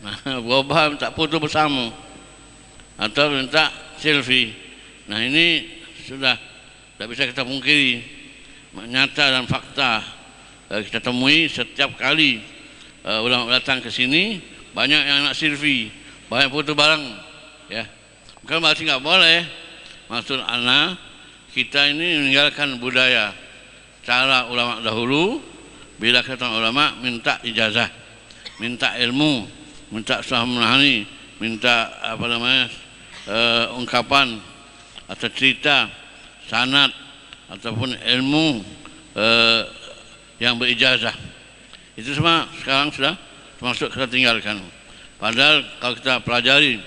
Nah, berubah minta foto bersama atau minta selfie. Nah, ini sudah tidak bisa kita pungkiri, nyata dan fakta. Kita temui setiap kali ulama datang ke sini, banyak yang nak selfie, banyak foto bareng, ya. Bukan berarti nggak boleh. Maksud ana kita ini meninggalkan budaya cara ulama dahulu. Bila kata ulama minta ijazah, minta ilmu, minta saham menahani, minta apa namanya ungkapan atau cerita sanad ataupun ilmu yang berijazah. Itu semua sekarang sudah termasuk kita tinggalkan. Padahal kalau kita pelajari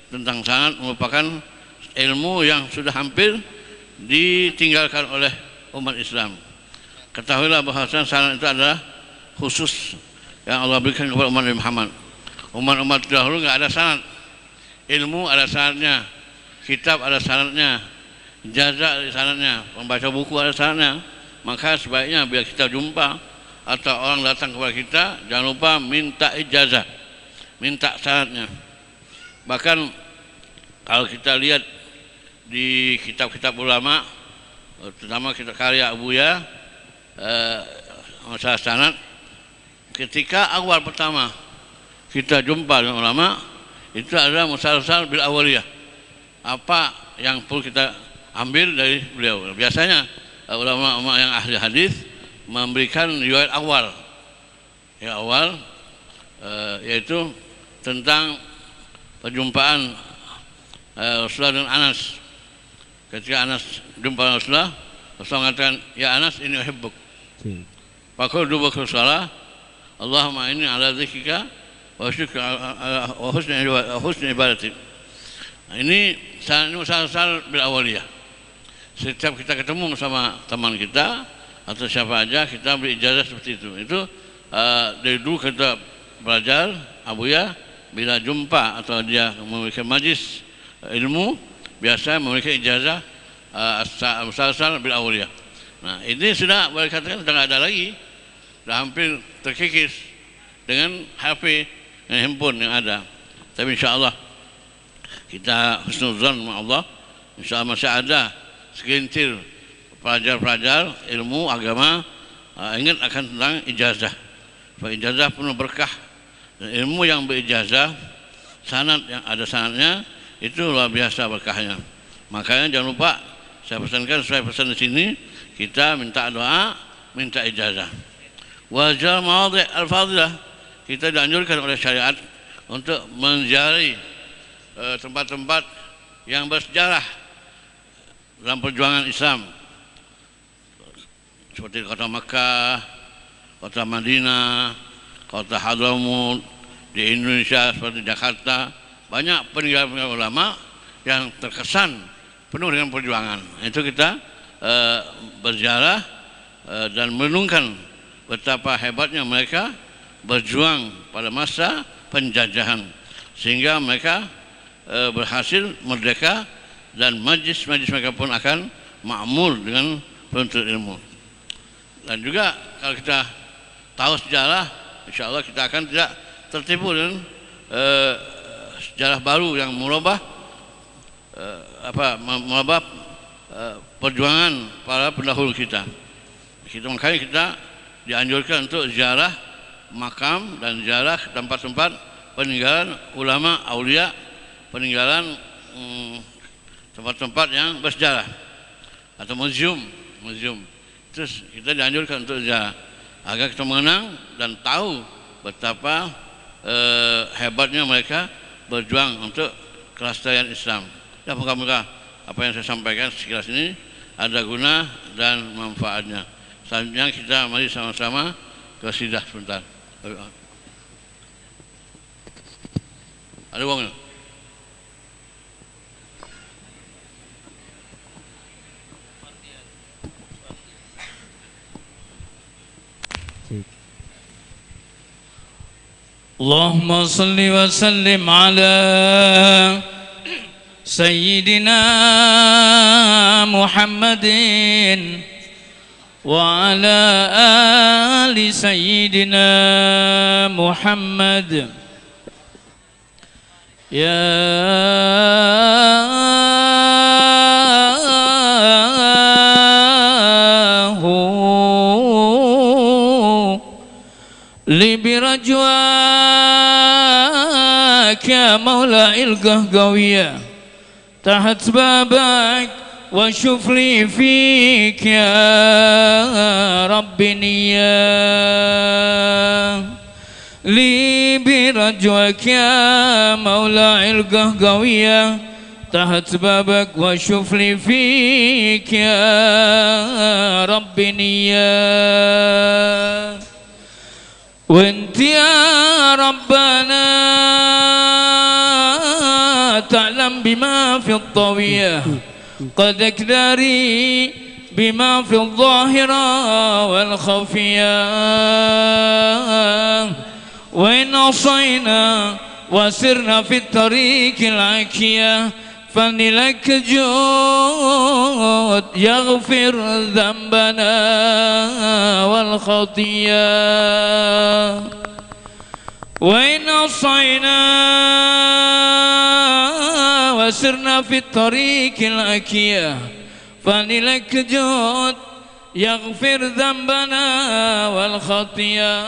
tentang sanad merupakan ilmu yang sudah hampir ditinggalkan oleh umat Islam. Ketahuilah bahawa sanad itu adalah khusus yang Allah berikan kepada umat Muhammad. Umat-umat dahulu enggak ada sanad. Ilmu ada sanadnya, kitab ada sanadnya, ijazah ada sanadnya, membaca buku ada sanadnya. Maka sebaiknya bila kita jumpa atau orang datang kepada kita, jangan lupa minta ijazah, minta sanadnya. Bahkan kalau kita lihat di kitab-kitab ulama, terutama kitab karya Abuya, masalah sanad, ketika awal pertama kita jumpa dengan ulama, itu adalah musalsal bil awaliyah. Apa yang perlu kita ambil dari beliau? Biasanya ulama-ulama yang ahli hadis memberikan riwayat awal, yang awal yaitu tentang perjumpaan Rasulullah dengan Anas. Ketika Anas jumpa Rasulullah, Rasulullah mengatakan, ya Anas, ini uhibbuk. Fakul dubuk Rasulullah, Allahumma inni ala dzikrika wa syukrika wa husni ibadatik. Nah, ini musalsal bil awaliyah. Setiap kita ketemu sama teman kita atau siapa aja, kita beri ijazah seperti itu. Itu dari dulu kita belajar Abuya, bila jumpa atau dia memberikan majlis ilmu, biasa memberikan ijazah musalsal bil awliyah. Nah, ini sudah boleh katakan sudah tidak ada lagi, sudah hampir terkikis dengan HP dan handphone yang ada. Tapi insya-Allah kita husnuzan sama Allah, insya Allah masih ada segelintir pelajar-pelajar ilmu agama ingat akan tentang ijazah. Ijazah penuh berkah, dan ilmu yang berijazah, sanad yang ada sanadnya, itu luar biasa berkahnya. Makanya jangan lupa saya pesankan sesuai pesan di sini, kita minta doa, minta ijazah. Wajah mawadhi al-fadilah, kita dianjurkan oleh syariat untuk menziarahi tempat-tempat yang bersejarah dalam perjuangan Islam, seperti kota Makkah, kota Madinah, kota Hadramut, di Indonesia seperti Jakarta. Banyak peninggalan ulama yang terkesan penuh dengan perjuangan. Itu kita berziarah dan merenungkan betapa hebatnya mereka berjuang pada masa penjajahan, sehingga mereka berhasil merdeka, dan majlis-majlis mereka pun akan makmur dengan penuntut ilmu. Dan juga kalau kita tahu sejarah, insya Allah kita akan tidak tertipu dengan sejarah baru yang merubah perjuangan para pendahulu kita. Makanya kita dianjurkan untuk ziarah makam dan ziarah tempat-tempat peninggalan ulama aulia, peninggalan tempat-tempat yang bersejarah atau museum. Terus kita dianjurkan untuk ziarah agar kita mengenang dan tahu betapa hebatnya mereka berjuang untuk kelestarian Islam. Ya, moga-moga apa yang saya sampaikan sekilas ini ada guna dan manfaatnya. Selanjutnya kita mari sama-sama ke sidah sebentar. Ada uangnya? Allahumma salli wa sallim ala Sayyidina Muhammadin wa ala ali Sayyidina Muhammad لي برجواك يا مولاي القهقوية تحت بابك واشوف لي فيك يا ربي نية لي برجوك يا مولاي القهقوية تحت بابك واشوف لي فيك يا ربي نية وانت يا ربنا تعلم بما في الطوية قد اكداري بما في الظاهرة والخفية وإن عصينا وسرنا في الطريق العكية فلك جود يغفر ذنبنا والخطية وإن عصينا وسرنا في الطريق العكية فلك جود يغفر ذنبنا والخطية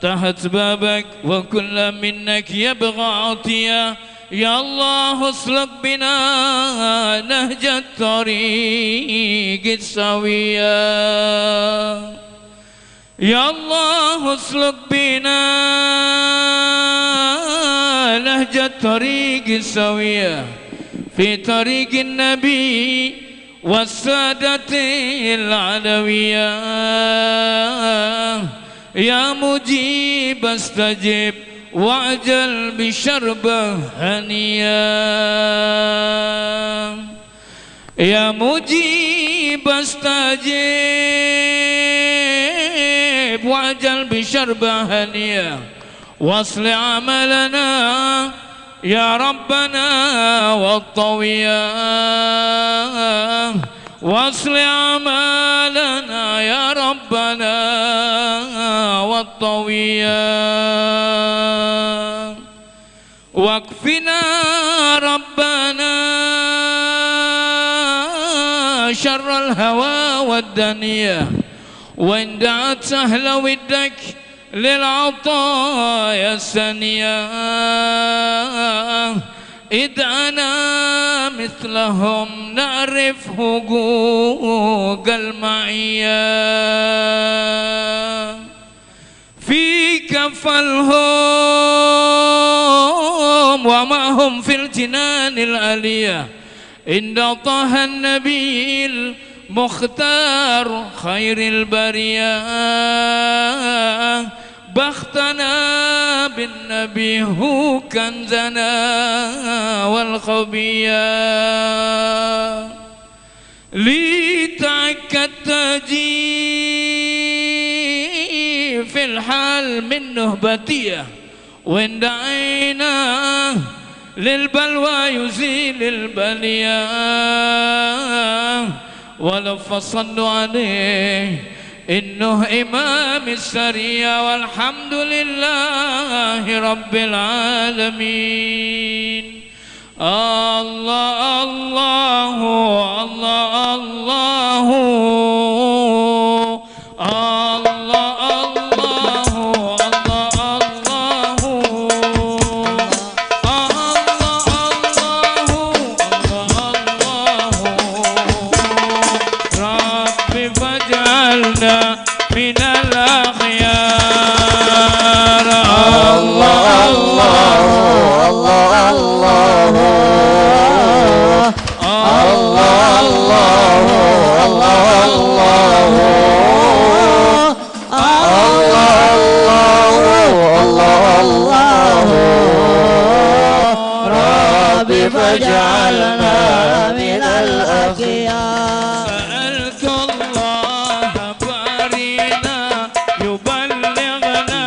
تحت بابك وكل منك يبغى عطية يا الله اسلك بنا نهج الطريق السوية يا الله اسلك بنا نهج الطريق السوية في طريق النبي والسادة العلوية يا مجيب استجب واعجل بشربة هنية يا مجيب استجب واعجل بشربة هنية واصل عملنا يا ربنا والطوية واصل عملنا يا ربنا والطوية واكفنا ربنا شر الهوى والدنيا وإن دعت سهل ودك للعطايا السنية ادعنا مثلهم نعرف حقوق المعية في كفلهم وما هم في الجنان العلية عند طه النبي المختار خير البرية بختنا بالنبي هو كنزنا والخبية لتعك التجيب في الحال من نهبتية وإن دعينا للبلوى يزيل البلية ولو فصلوا عليه إنه إمام السرية والحمد لله رب العالمين الله الله الله الله من الأخيار الله الله الله الله الله الله الله ربي فاجعلنا من الأخيار سألت الله بارينا يبلغنا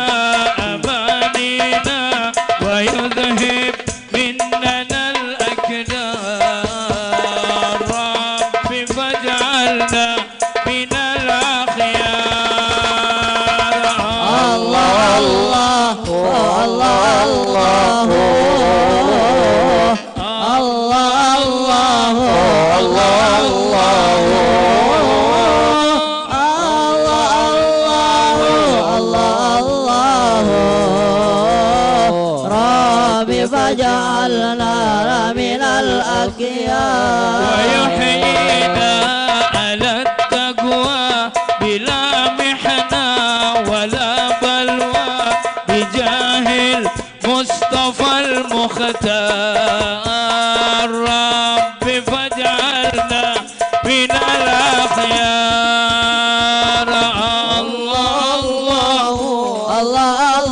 أمانينا ويذهب مننا الأكدار ربي فاجعلنا من الأخيار الله الله الله فاجعلنا من الأخيار ويحيينا على التقوى بلا محنة ولا بلوى بجاه المصطفى المختار رب فاجعلنا من الأخيار الله الله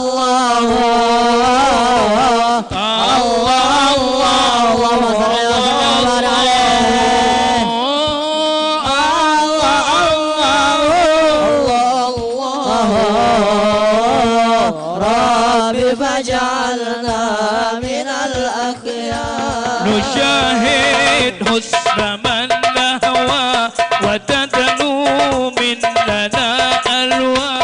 الله اللهم صل وسلم وبارك عليه رب فاجعلنا من الأخيار نشاهد حسن من نهوى وتدنو مننا ألوى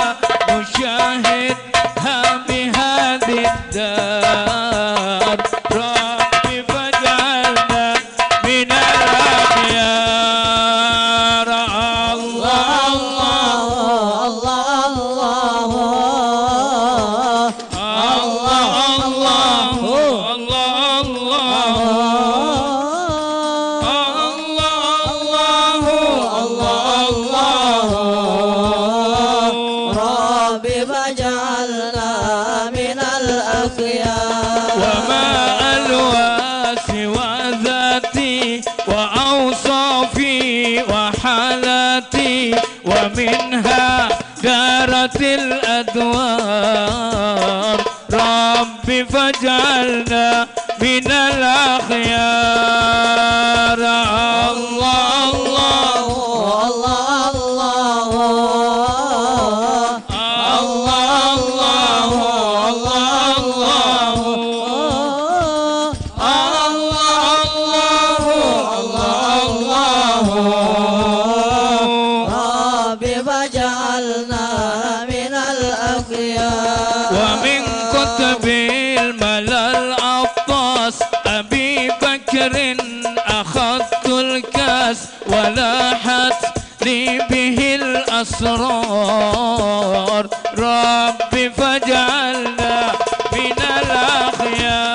نشاهدها بهذه الدار رب فاجعلنا من الأخيار الله رب فاجعلنا من الأخيار وما ألوى سوى ذاتي وأوصافي وحالاتي ومنها دارت الأدوار رب فاجعلنا من الأخيار الله رب فاجعلنا من الأخيار ومن كتب الملا العطاس أبي بكر أخذت الكاس ولاحت لي به الأسرار رب فاجعلنا من الأخيار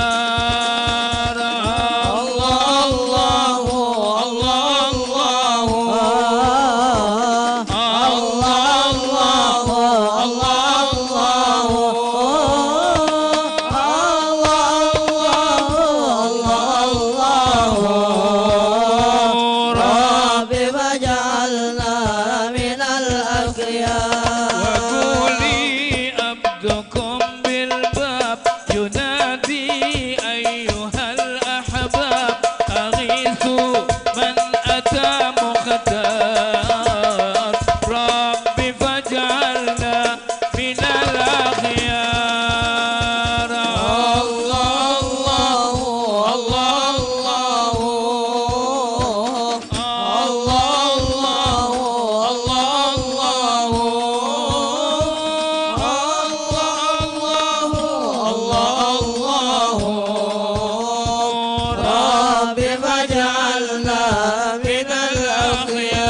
رب فاجعلنا من الأخيار وقولي عبدكم بالباب ينادي أيها الأحباب أغيثوا من أتى مختار رب فاجعلنا من الأخيار رب فاجعلنا من الأخيار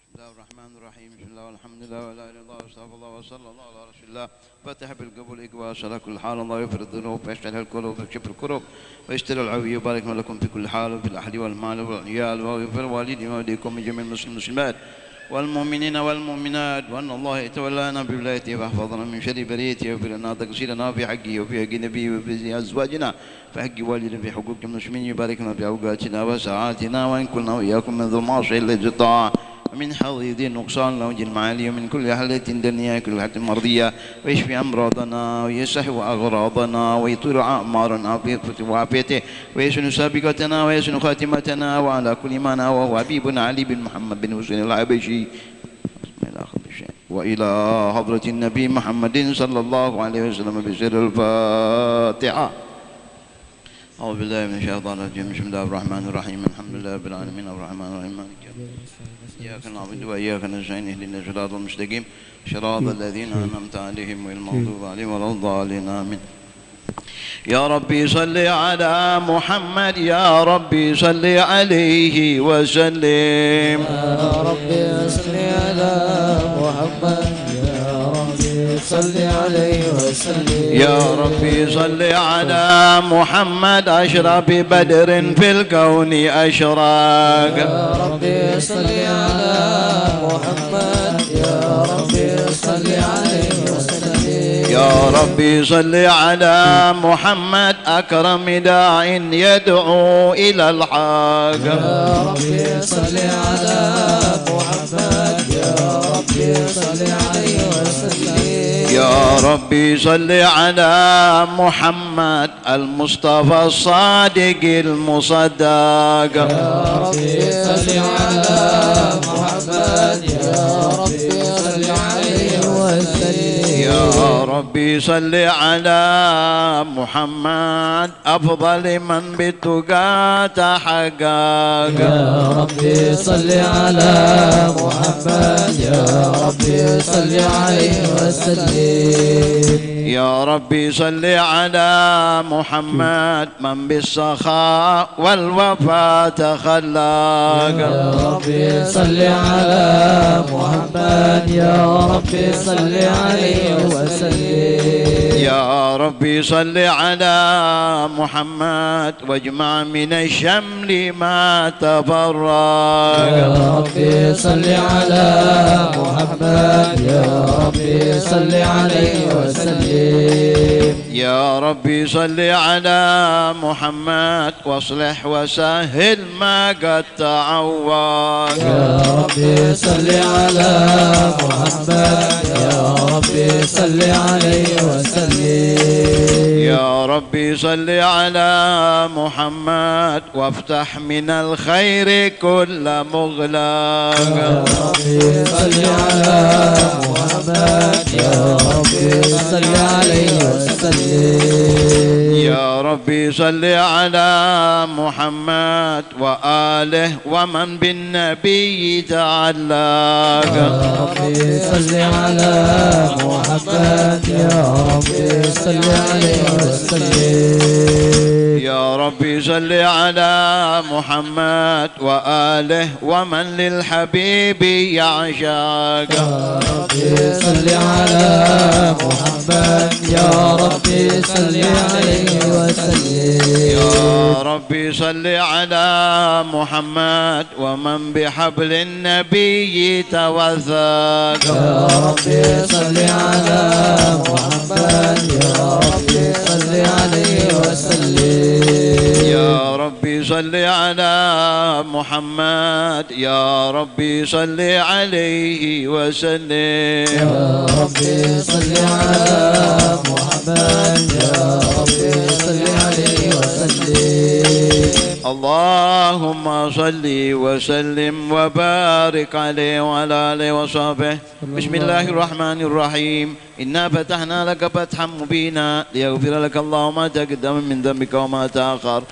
بسم الله الرحمن الرحيم بسم الله والحمد لله ولا اله الا الله واستغفر الله وصلى الله على رسول الله فتح بالقبول اقبال على كل حال الله يغفر الذنوب ويشتري القلوب ويكشف الكروب ويشتري العوي ويبارك لكم في كل حال وفي الاهل والمال والعيال ويغفر الوالدين ووالديكم من جميع المسلمين والمسلمات والمؤمنين والمؤمنات وان الله يتولانا بولايته واحفظنا من شر بريته ويغفر لنا تقصيرنا في حقه وفي حق نبيه وفي ازواجنا في حق والدنا في حقوق المسلمين يبارك لنا في اوقاتنا وساعاتنا وان كنا واياكم من ذو المعصيه التي طاعه ومن حظيظ نقصان لوج المعالي ومن كل حالة دنيا كل حالة مرضية ويشفي أمراضنا ويصح أغراضنا ويطول أعمارنا وعافيته ويسن سابقتنا ويسن خاتمتنا وعلى كل ما نهى حبيبنا علي بن محمد بن حسين العبشي وإلى حضرة النبي محمد صلى الله عليه وسلم بسر الفاتحة. أعوذ بالله من الشيطان الرجيم بسم الله الرحمن الرحيم الحمد لله رب العالمين الرحمن الرحيم مالك يوم الدين إياك نعبد وإياك نستعين اهدنا الصراط المستقيم صراط الذين أنعمت عليهم غير المغضوب عليهم ولا الضالين آمين. يا ربي صل على محمد يا ربي صل عليه وسلم يا ربي صل على محمد يا ربي صل عليه وسلم يا ربي صل على محمد أشرف بدر في الكون أشراق يا ربي صل على محمد يا ربي صل عليه وسلم يا ربي صل على محمد أكرم داع يدعو إلى الحق يا ربي صل على محمد يا ربي صل عليه وسلم يا ربي صل على محمد المصطفى الصادق المصدق يا ربي صل على محمد يا ربي صل عليه وسلم يا ربي صل على محمد أفضل من بالتقى تحقق يا ربي صل على محمد يا ربي صل عليه وسلم يا ربي صل على محمد من بالسخاء والوفاء تخلق يا ربي صل على محمد يا ربي صل عليه وسلم يا ربي صل على محمد واجمع من الشمل ما تفرق يا ربي صل على محمد يا ربي صل عليه وسلم يا ربي صل على محمد واصلح وسهل ما قد تعوق يا ربي صل على محمد يا ربي صل عليه وسلم يا ربي صل على محمد وافتح من الخير كل مغلق يا ربي صل على محمد يا ربي صل عليه وسلم يا ربي صل على محمد وآله ومن بالنبي تعلق يا ربي صل على محمد يا ربي صل عليه وسلم يا ربي صل على محمد وآله ومن للحبيب يعشق يا ربي صل على محمد يا ربي صل عليه وسلم يا ربي صل على محمد ومن بحبل النبي توثق يا ربي صل على محمد يا ربي صل عليه وسلم يا ربي صل على محمد يا ربي صل عليه وسلم يا ربي صل على محمد يا ربي صل عليه وسلم اللهم صل وسلم وبارك عليه وعلى آله وصحبه بسم الله الرحمن الرحيم إنا فتحنا لك فتحا مبينا ليغفر لك الله ما تقدم من ذنبك وما تأخر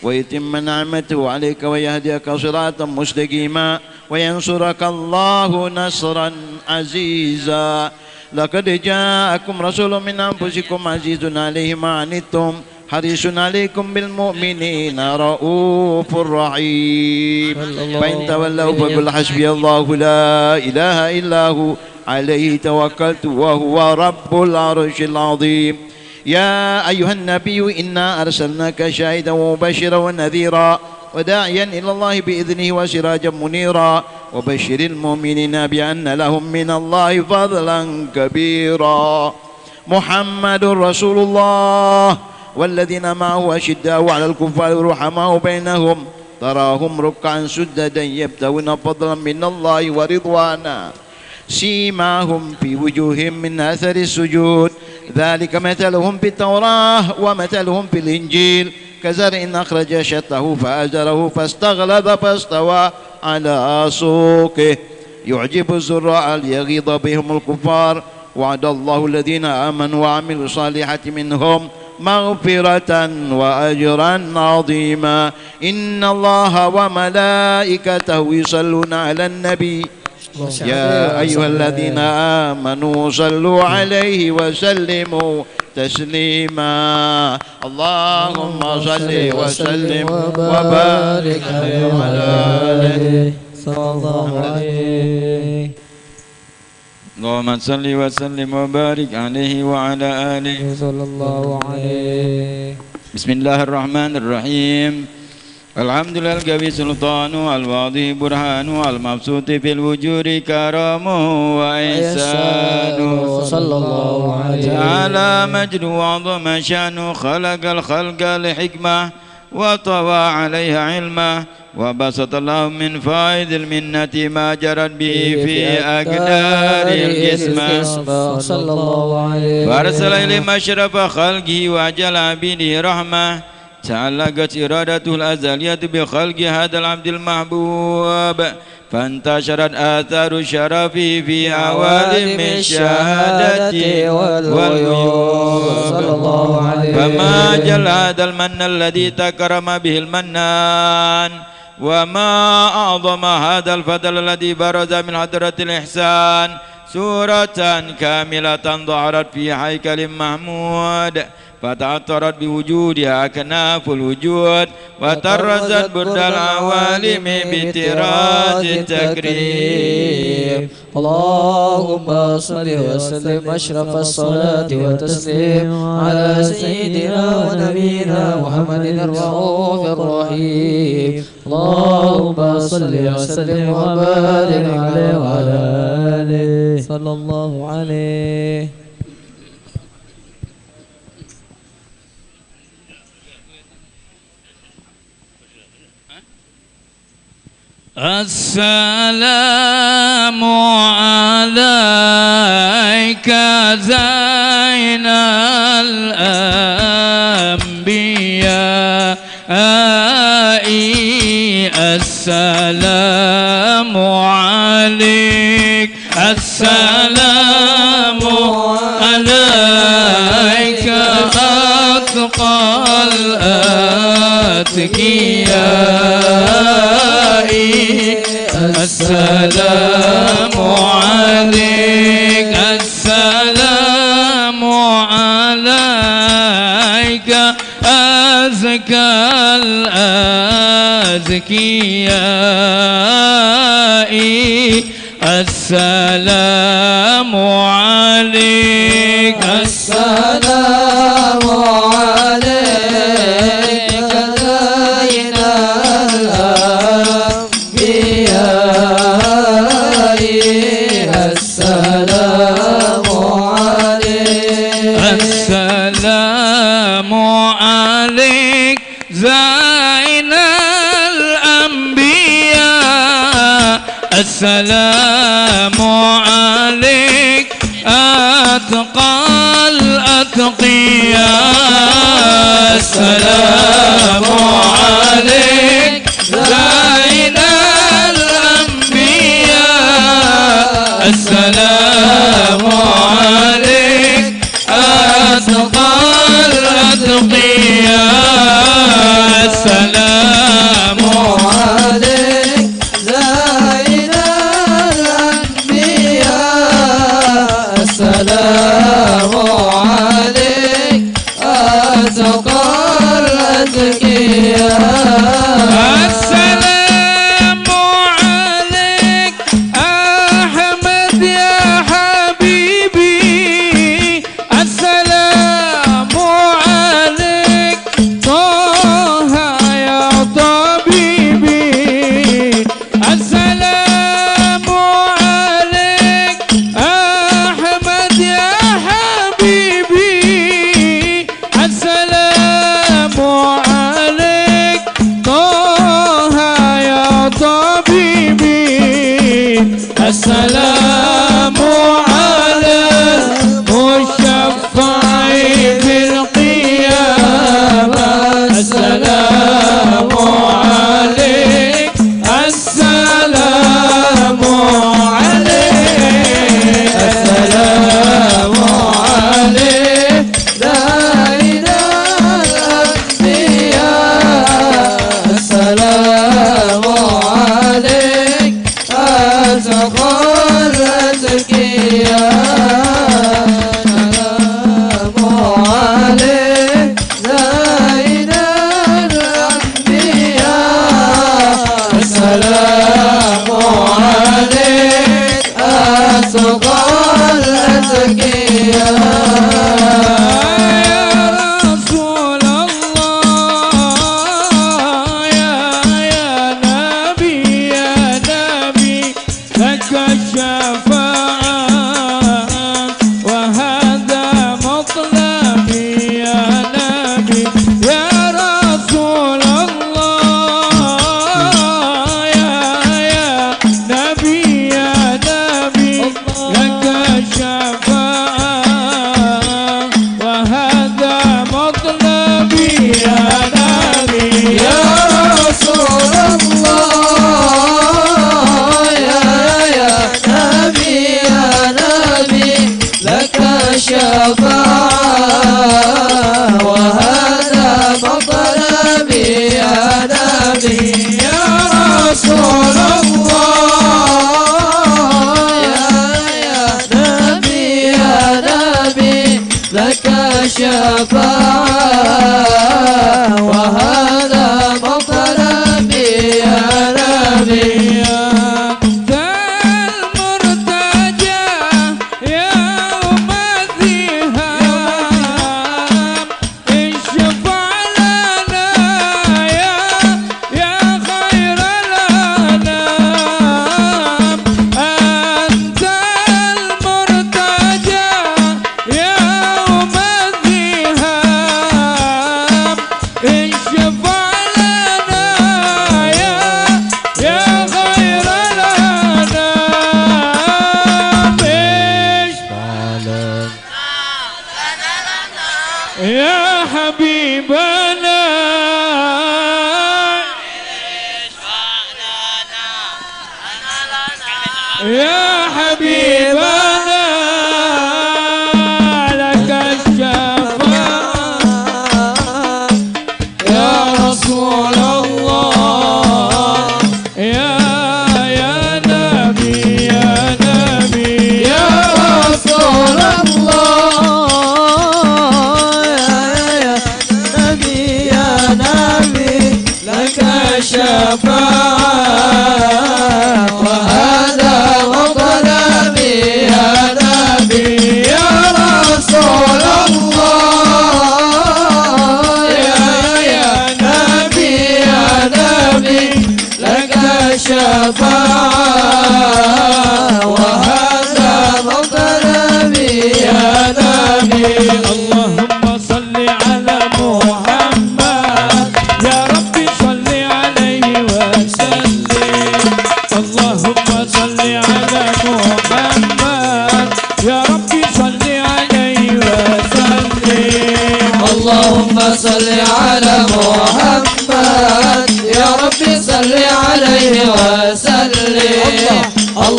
ويتم نعمته عليك ويهديك صراطا مستقيما وينصرك الله نصرا عزيزا لقد جاءكم رسول من أنفسكم عزيز عليه ما عنتم حريص عليكم بالمؤمنين رؤوف رحيم فإن تولوا فقل حسبي الله لا إله إلا هو عليه توكلت وهو رب العرش العظيم يا أيها النبي إنا أرسلناك شاهدا ومبشرا ونذيرا وداعيا إلى الله بإذنه وسراجا منيرا وبشر المؤمنين بأن لهم من الله فضلا كبيرا محمد رسول الله والذين معه أشداء على الكفار رحماء بينهم تراهم ركعا سجدا يبتغون فضلا من الله ورضوانا سيماهم في وجوههم من أثر السجود ذلك مثلهم في التوراة ومثلهم في الإنجيل كزرع أخرج شطه فأزره فاستغلظ فاستوى على سوقه يعجب الزراع ليغيظ بهم الكفار وعد الله الذين آمنوا وعملوا الصالحات منهم مغفرة وأجرا عظيما إن الله وملائكته يصلون على النبي يا أيها الذين آمنوا صلوا عليه وسلموا تسليما اللهم صل وسلم وبارك عليه وعلى آله صلى الله عليه. اللهم صل وسلم وبارك عليه وعلى آله صلى الله عليه. بسم الله الرحمن الرحيم. الحمد لله القوي سلطانه الواضح برهانه المبسوط في الوجود كرمه وإحسانه صلى الله عليه. تعالى مجده وعظم شأنه خلق الخلق لحكمة وطوى عليها علمه وبسط الله من فائد المنة ما جرت به في أقدار الجسم صلى الله عليه. فأرسل إليه مشرف خلقه وأجل عبيده رحمة تعلقت إرادته الأزلية بخلق هذا العبد المحبوب فانتشرت آثار شرفه في عوالم الشهادة والغيوب صلى الله عليه. فما جل هذا المن الذي تكرم به المنان وما أعظم هذا الفضل الذي برز من حضرة الإحسان سورة كاملة ظهرت في هيكل محمود فتعطرت بوجودها أكناف الوجود وطرزت برد العوالم بطراز التكريم. اللهم صل وسلم أشرف الصلاة والتسليم على سيدنا ونبينا محمد الرؤوف الرحيم. اللهم صل وسلم وبارك عليه وعلى آله صلى الله عليه. السلام عليك زين الأنبياء السلام عليك السلام عليك أتقى الأتقياء السلام عليك السلام عليك أزكى الأزكياء السلام عليك السلام عليك زين الأنبياء السلام عليك السلام عليك زين الأنبياء السلام عليك أتقى الأتقياء السلام عليك زين الأنبياء السلام عليك أتقى الأتقياء السلام عليك زين الأنبياء السلام عليك أتقى الأتقياء السلام عليك أحمد يا حبيبي السلام عليك طه يا طبيبي السلام عليك أحمد يا حبيبي السلام عليك طه يا طبيبي السلام على المشفع في القيامة السلام عليك السلام عليك السلام عليك زين الأنبياء السلام عليك أتقى الشفاعة وهذا مطلبي يا نبي يا رسول الله يا نبي لك الشفاعة وهذا مطلبي يا نبي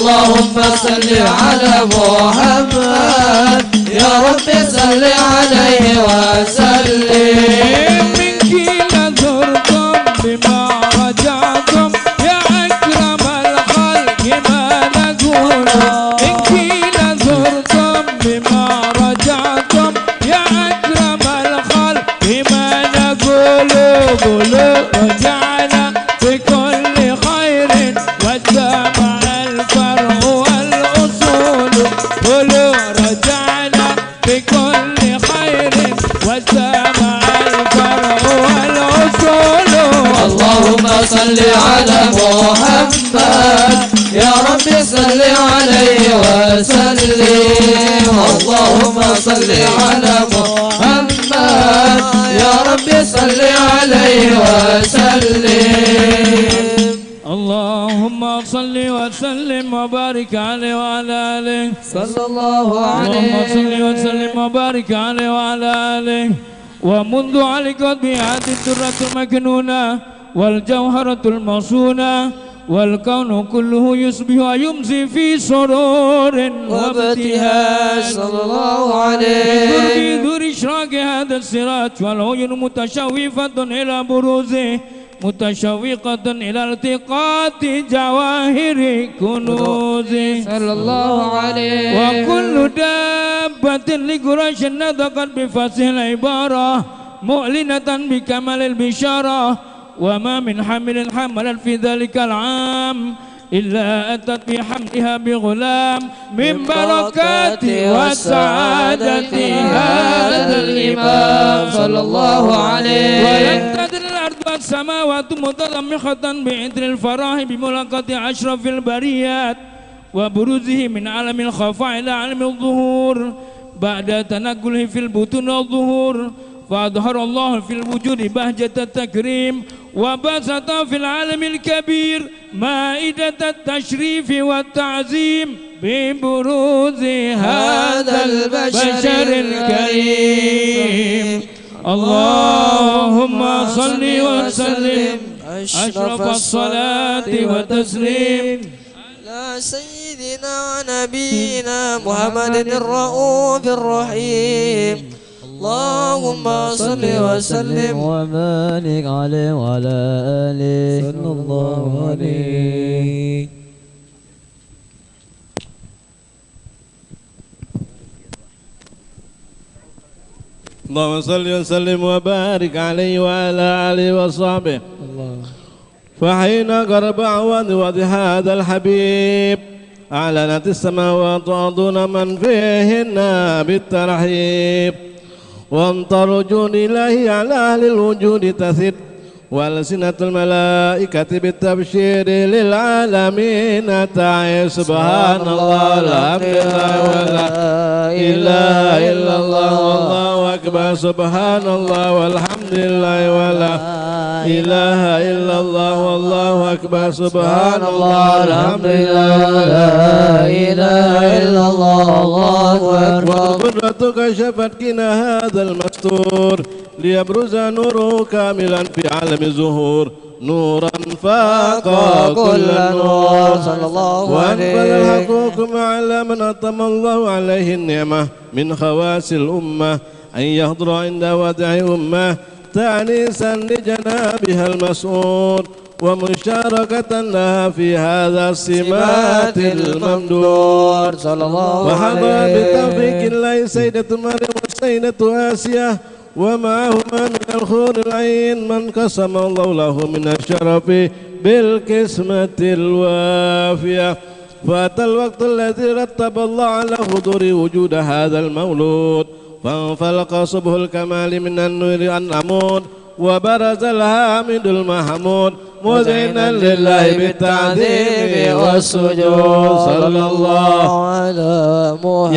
اللهم صل على محمد يا رب صل عليه وسلم منك لزرتم بما رجعتم يا أكرم الخلق ما نقول منك لزرتم بما رجعتم يا أكرم الخلق ما نقول قولوا رجعنا بكل خير والسماء صل على محمد يا رب صل عليه وسلم اللهم صل على محمد يا رب صل عليه وسلم اللهم صل وسلم وبارك عليه وعلى آله صلى الله عليه اللهم صل وسلم وبارك عليه وعلى آله ومنذ علقت بهذه الدرة المكنونة والجوهرة المصونة والكون كله يصبح ويمسي في سرور وابتهاج صلى الله عليه في ذور إشراق هذا السراج والعيون متشوفة إلى بروزه متشوقة إلى التقاط جواهر كنوزه صلى الله عليه وكل دابة لقريش نطقت بفصح العبارة مؤلنة بكمال البشارة وما من حمل حملت في ذلك العام إلا أتت بحملها بغلام من بركات والسعادة هذا الإمام صلى الله عليه ويمتد الأرض والسماوات متضمخة بعطر الفراح بملاقاة أشرف البريات وبروزه من عالم الخفاء إلى عالم الظهور بعد تنقله في البطون والظهور فأظهر الله في الوجود بهجة التكريم وبسط في العالم الكبير مائدة التشريف والتعظيم ببروز هذا البشر الكريم اللهم صل وسلم أشرف الصلاة وتسليم لا سيدنا ونبينا محمد الرؤوف الرحيم اللهم صل وسلم وبارك عليه وعلى آله صلى الله عليه. اللهم صل وسلم وبارك عليه وعلى آله وصحبه. فحين قرب عواد وضح هذا الحبيب أعلنت السماوات وأذن من فيهن بالترحيب وانطر وجود الله على أهل الوجود تثد وألسنة الملائكة بالتبشير للعالمين تعي. سبحان الله الحمد لله ولا إله إلا الله والله أكبر. سبحان الله والحمد لله ولا إله إلا الله والله أكبر. سبحان الله الحمد لله لا إله إلا الله الله أكبر. والقدرة كشفت كنا هذا المستور ليبرز نوره كاملا في عالم الزهور نورا فاق كل نور صلى الله عليه. وأنفذ الحقوق على من أتم الله عليه النعمة من خواص الأمة أن يحضر عند ودع أمة تعنيسا لجنابها المسؤول ومشاركة لها في هذا السمات الممدود صلى الله وحضر عليه. بتوفيق الله سيدة مريم وسيدة آسيا ومعهما من الخور العين من قسم الله له من الشرف بالقسمة الوافية. فأتى الوقت الذي رتب الله على حضور وجود هذا المولود فانفلق صبح الكمال من النور العمود وبرز الحامد المحمود مذعنا لله بالتعظيم والسجود. صلى الله على محمد.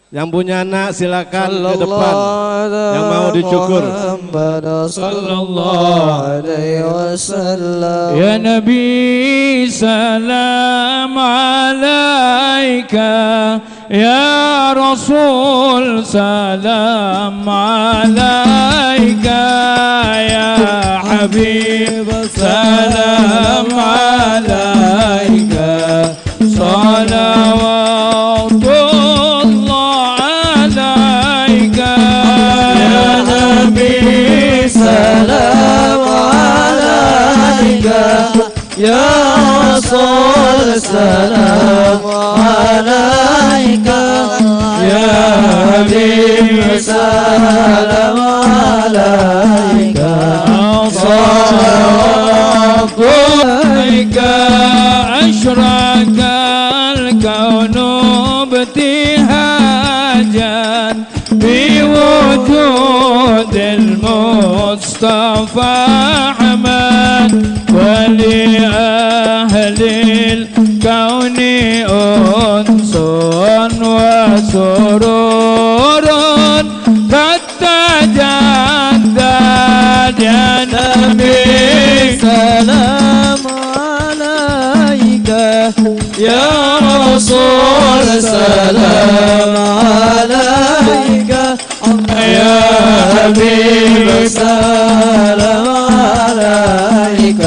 Yang punya anak silakan ke depan. Yang mau dicukur. Sallallahu alaihi wasallam. Ya Nabi salam alaika, ya Rasul salam alaika, ya Habib salam alaika, salawatullah salam alaika ya Rasul salam alaika ya Habib salam alaika salawatullaika ashraqal kaunu ibtihajan biwujudil Mustafa Ahmad ولأهل الكون أنس وسرور قد تجدد يا نبي سلام عليك يا رسول سلام عليك يا حبيب سلام عليك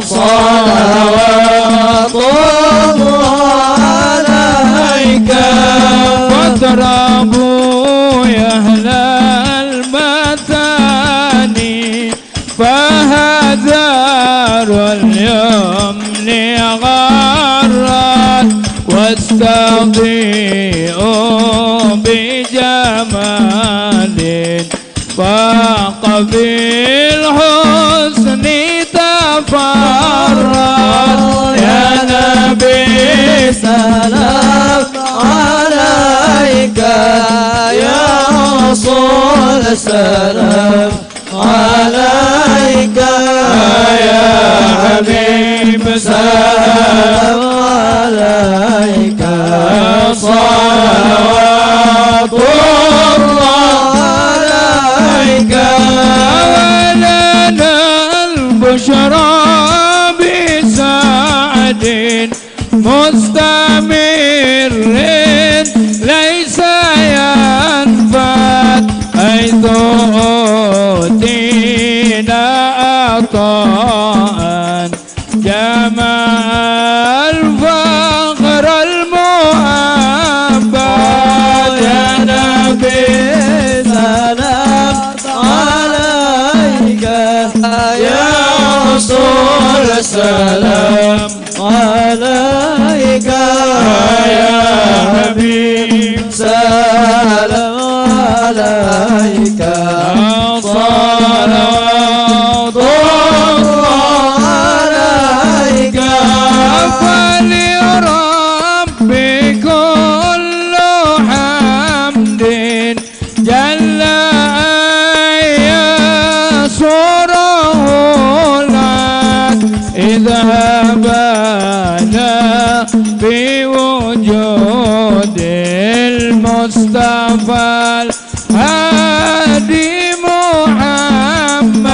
صلوات الله عليك واضربوا يا أهل المتاني فهذار اليمن غرت واستضيئوا بجمال فاق بالحسن تفرد يا نبي سلام عليك يا رسول سلام عليك يا حبيب سلام عليك صلوات الله عليك ولنا البشرى بسعد مستمر ليس ينفد حيث أوتينا عطاء جمع الفخر المؤبد يا نبي سلام عليك يا رسول سلام عليك يا حبيب سلام عليك صلوات الله عليك فلربي كل حمد جل أن يسره لك اذهبنا بوجود المصطفى الهادي محمد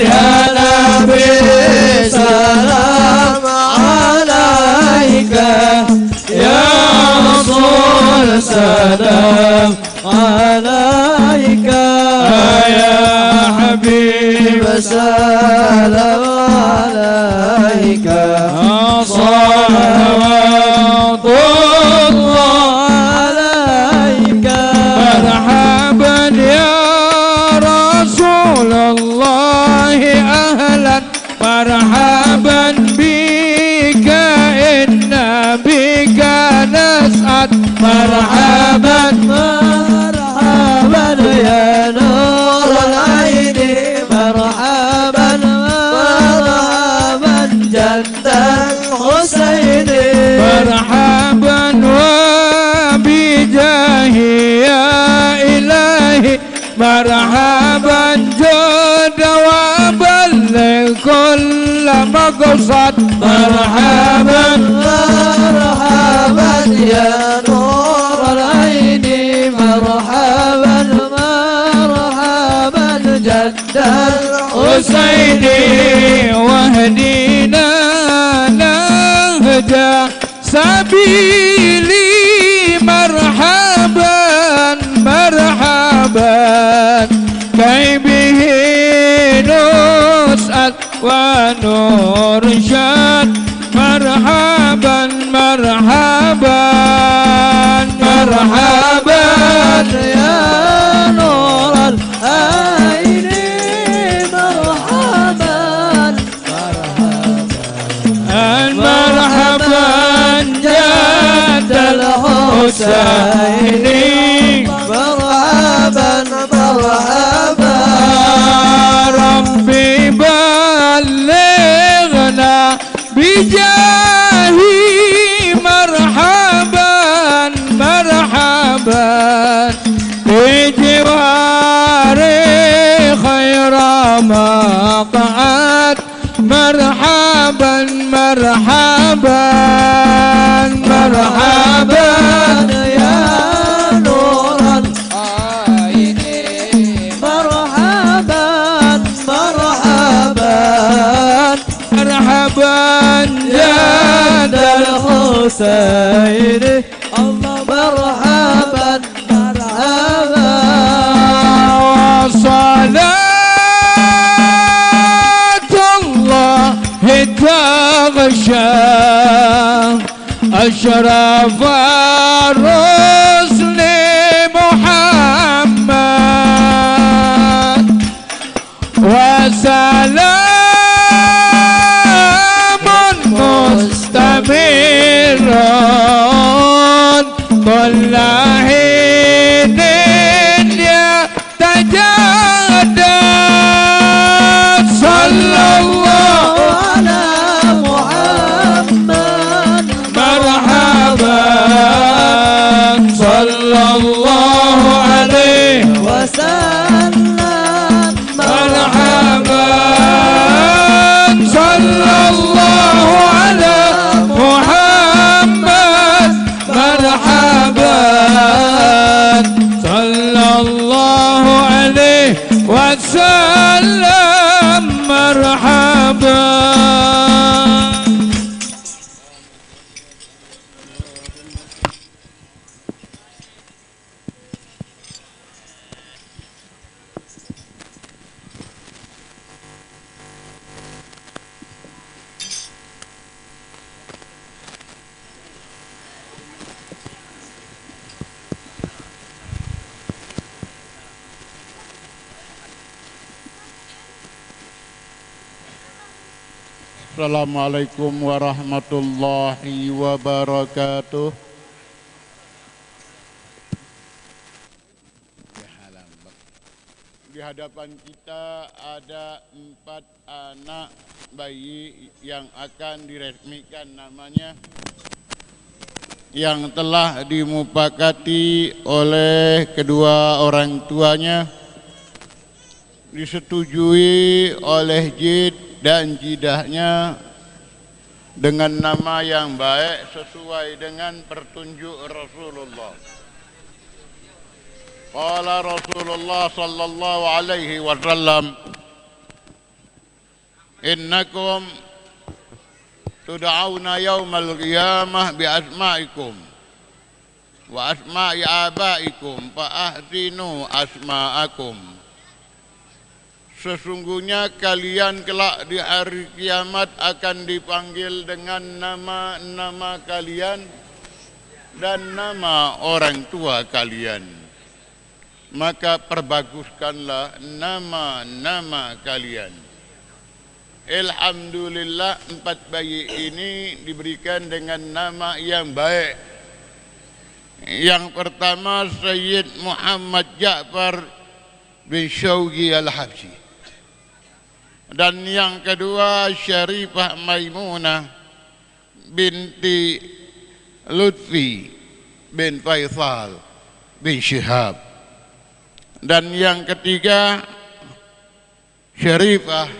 يا نبي سلام عليك يا رسول سلام عليك يا حبيب سلام عليك صلوات الله عليك مرحبا يا رسول الله أهلا مرحبا بك إن بك نسعد مرحبا مرحبا يا نور العين مرحبا مرحبا جد الحسين مرحبا وبجاه يا إلهي مرحبا جد وبلغ كل مقصد مرحبا مرحبا يا نور العين مرحبا مرحبا جد الحسين واهدنا نهج سبيلي مرحبا مرحبا كي به نسأل ونرشد مرحبا مرحبا مرحبا يا نور العين مرحبا مرحبا جد الحسين مرحبا مرحبا ربي بلغنا بجاهي مرحبا مرحبا بجوار خير مقعد مرحبا مرحبا مرحبا يا نور العين مرحبا مرحبا مرحبا جد الحسين الله مرحبا مرحبا وصلاة الله تغشى أشرف الرسل محمد وسلام مستمر كل حين يتجدد صلى الله على محمد مرحبا صلى الله عليه وسلم مرحبا صلى الله على محمد مرحبا صلى الله عليه وسلم مرحبا Assalamualaikum warahmatullahi wabarakatuh. Di hadapan kita ada 4 anak bayi yang akan diresmikan namanya, yang telah dimupakati oleh kedua orang tuanya, disetujui oleh jid dan jidahnya dengan nama yang baik sesuai dengan petunjuk Rasulullah. Qala Rasulullah sallallahu alaihi wasallam, innakum tud'auna yaumal qiyamah bi asma'ikum wa asma'i abaikum fa ahsinu asma'akum. Sesungguhnya kalian kelak di hari kiamat akan dipanggil dengan nama-nama kalian dan nama orang tua kalian. Maka perbaguskanlah nama-nama kalian. Alhamdulillah 4 bayi ini diberikan dengan nama yang baik. Yang pertama Sayyid Muhammad Ja'far bin Syawgi Al-Habsyi. Dan yang kedua Syarifah Maimunah binti Lutfi bin Faisal bin Syihab. Dan yang ketiga Syarifah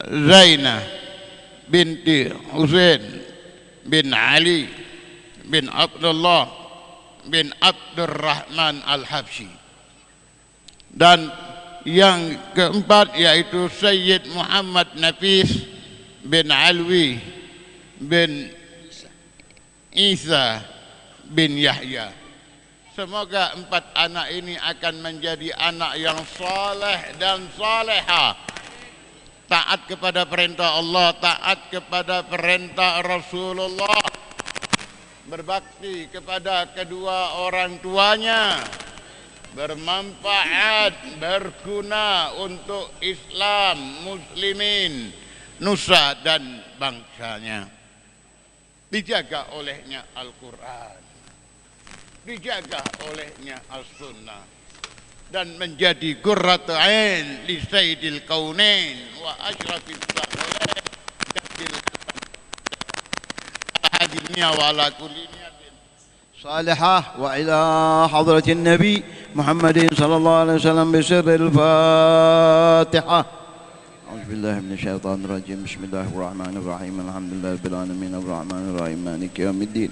Zainah binti Husain bin Ali bin Abdullah bin Abdurrahman Al-Habsyi. Dan yang keempat yaitu Sayyid Muhammad Nafis bin Alwi bin Isa bin Yahya. Semoga 4 anak ini akan menjadi anak yang saleh dan salehah, taat kepada perintah Allah, taat kepada perintah Rasulullah, berbakti kepada kedua orang tuanya, bermanfaat, berguna untuk Islam, muslimin, nusa dan bangsanya. Dijaga olehnya Al-Quran, dijaga olehnya As-Sunnah, dan menjadi qurratu ain li sayyidil kaunain wa asyrafis saqalain bil hadilnya wa ala kulli niyatin صالحة وإلى حضرة النبي محمد صلى الله عليه وسلم بسر الفاتحة. أعوذ بالله من الشيطان الرجيم. بسم الله الرحمن الرحيم. الحمد لله رب العالمين الرحمن الرحيم مالك يوم الدين.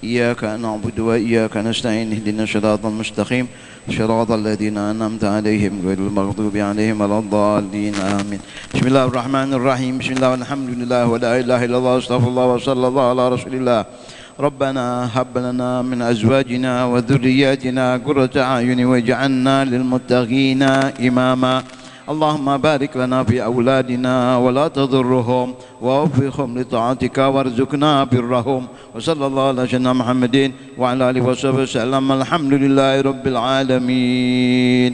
إياك نعبد وإياك نستعين. اهدنا الصراط المستقيم صراط الذين أنعمت عليهم غير المغضوب عليهم ولا الضالين آمين. بسم الله الرحمن الرحيم. بسم الله والحمد لله ولا إله إلا الله استغفر الله وصلى الله على رسول الله. ربنا هب لنا من أزواجنا وذرياتنا قرة أعين واجعلنا للمتقين إماما. اللهم بارك لنا في أولادنا ولا تضرهم ووفقهم لطاعتك وارزقنا برهم. وصلى الله على سيدنا محمد وعلى آله وصحبه وسلم. الحمد لله رب العالمين.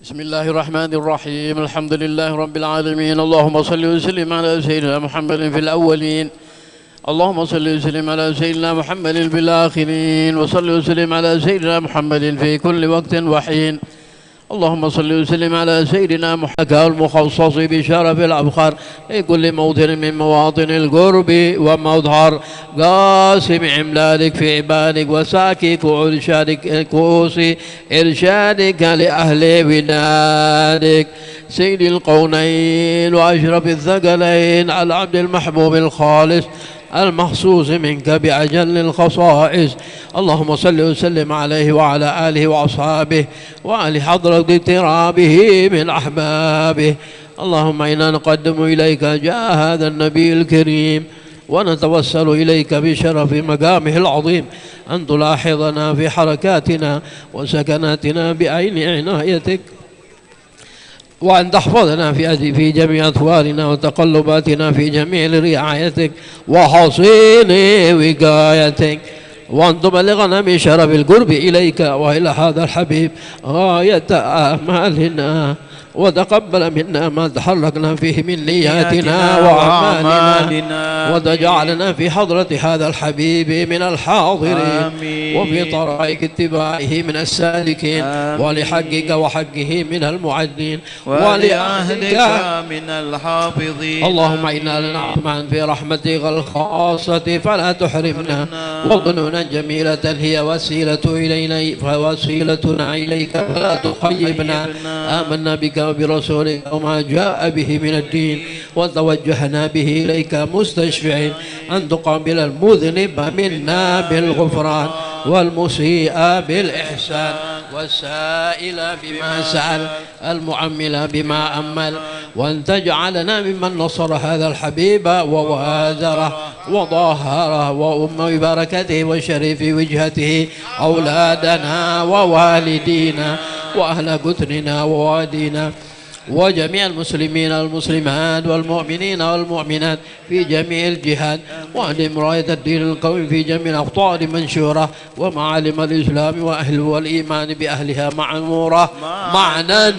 بسم الله الرحمن الرحيم. الحمد لله رب العالمين. اللهم صل وسلم على سيدنا محمد في الأولين. اللهم صل وسلم على سيدنا محمد في الآخرين. وصل وسلم على سيدنا محمد في كل وقت وحين. اللهم صل وسلم على سيدنا محمد المخصص بشرف الأبخار في كل موطن من مواطن القرب ومظهر قاسم عملالك في عبادك وساكي كؤوس إرشادك لأهل بلادك سيد القونين وأشرف الثقلين العبد المحبوب الخالص المخصوص منك بأجل الخصائص. اللهم صل وسلم عليه وعلى آله وأصحابه وآل حضرة اقترابه من أحبابه. اللهم إنا نقدم إليك جاء هذا النبي الكريم ونتوسل إليك بشرف مقامه العظيم أن تلاحظنا في حركاتنا وسكناتنا بعين عنايتك، وأن تحفظنا في جميع أطوارنا وتقلباتنا في جميع رعايتك وحصين وقايتك، وأن تبلغنا من شرف القرب إليك وإلى هذا الحبيب غاية آمالنا، وتقبل منا ما تحركنا فيه من نياتنا وأعمالنا، وتجعلنا في حضرة هذا الحبيب من الحاضرين وفي طرائق اتباعه من السالكين، ولحقك وحقه من المعدين، ولأهلك من الحافظين. اللهم إنا لنعم في رحمتك الخاصة فلا تحرمنا، وظنونا جميلة هي وسيلتنا إليك فلا تخيبنا. آمنا بك وبرسولك وما جاء به من الدين، وتوجهنا به إليك مستشفعين أن تقابل المذنب منا بالغفران، والمسيء بالإحسان، والسائل بما سأل، المعمل بما أمل، وأن تجعلنا ممن نصر هذا الحبيب ووازره وظاهره وأم ببركته وشريف وجهته أولادنا ووالدينا وأهل قترنا ووادينا وجميع المسلمين والمسلمات والمؤمنين والمؤمنات في جميع الجهات، وأن راية الدين القوي في جميع الأقطار منشورة، ومعالم الإسلام وأهله والإيمان بأهلها معمورة معنا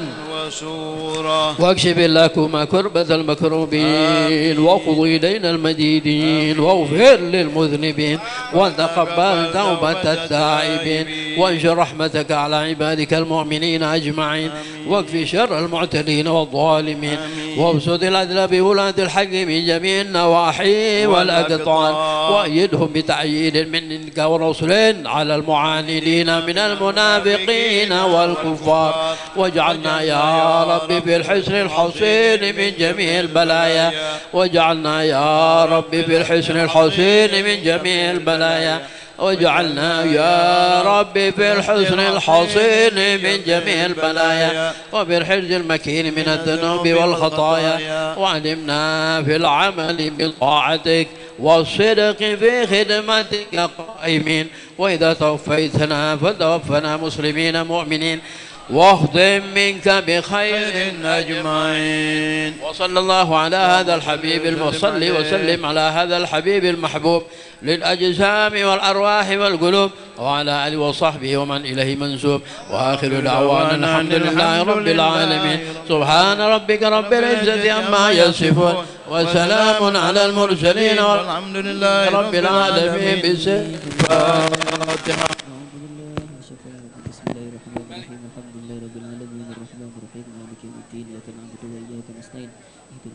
وسورة. واكشف اللهم كربة المكروبين وقضي دين المديدين، واغفر للمذنبين، وتقبل توبة التائبين، وانشر رحمتك على عبادك المؤمنين أجمعين، واكفي شر المعتدين والظالمين، وابسط العدل بولاة الحق من جميع النواحي والأقطار، وأيدهم بتأييد منك ورسل على المعاندين من المنافقين والكفار، واجعلنا يا ربي بالحسن الحصين من جميع البلايا، واجعلنا يا ربي بالحسن الحصين من جميع البلايا، واجعلنا يا ربي بالحسن الحصين من جميع البلايا، وبالحرز المكين من الذنوب والخطايا، وعلمنا في العمل بطاعتك والصدق في خدمتك قائمين، وإذا توفيتنا فتوفنا مسلمين مؤمنين، واخدم منك بخير أجمعين. وصلى الله على هذا الحبيب المصلي وسلم على هذا الحبيب المحبوب للأجسام والأرواح والقلوب، وعلى آله وصحبه ومن إليه منسوب، وآخر دعوانا الحمد لله رب العالمين. سبحان ربك رب العزة عما يصفون، وسلام على المرسلين والحمد لله رب العالمين. بالفاتحة.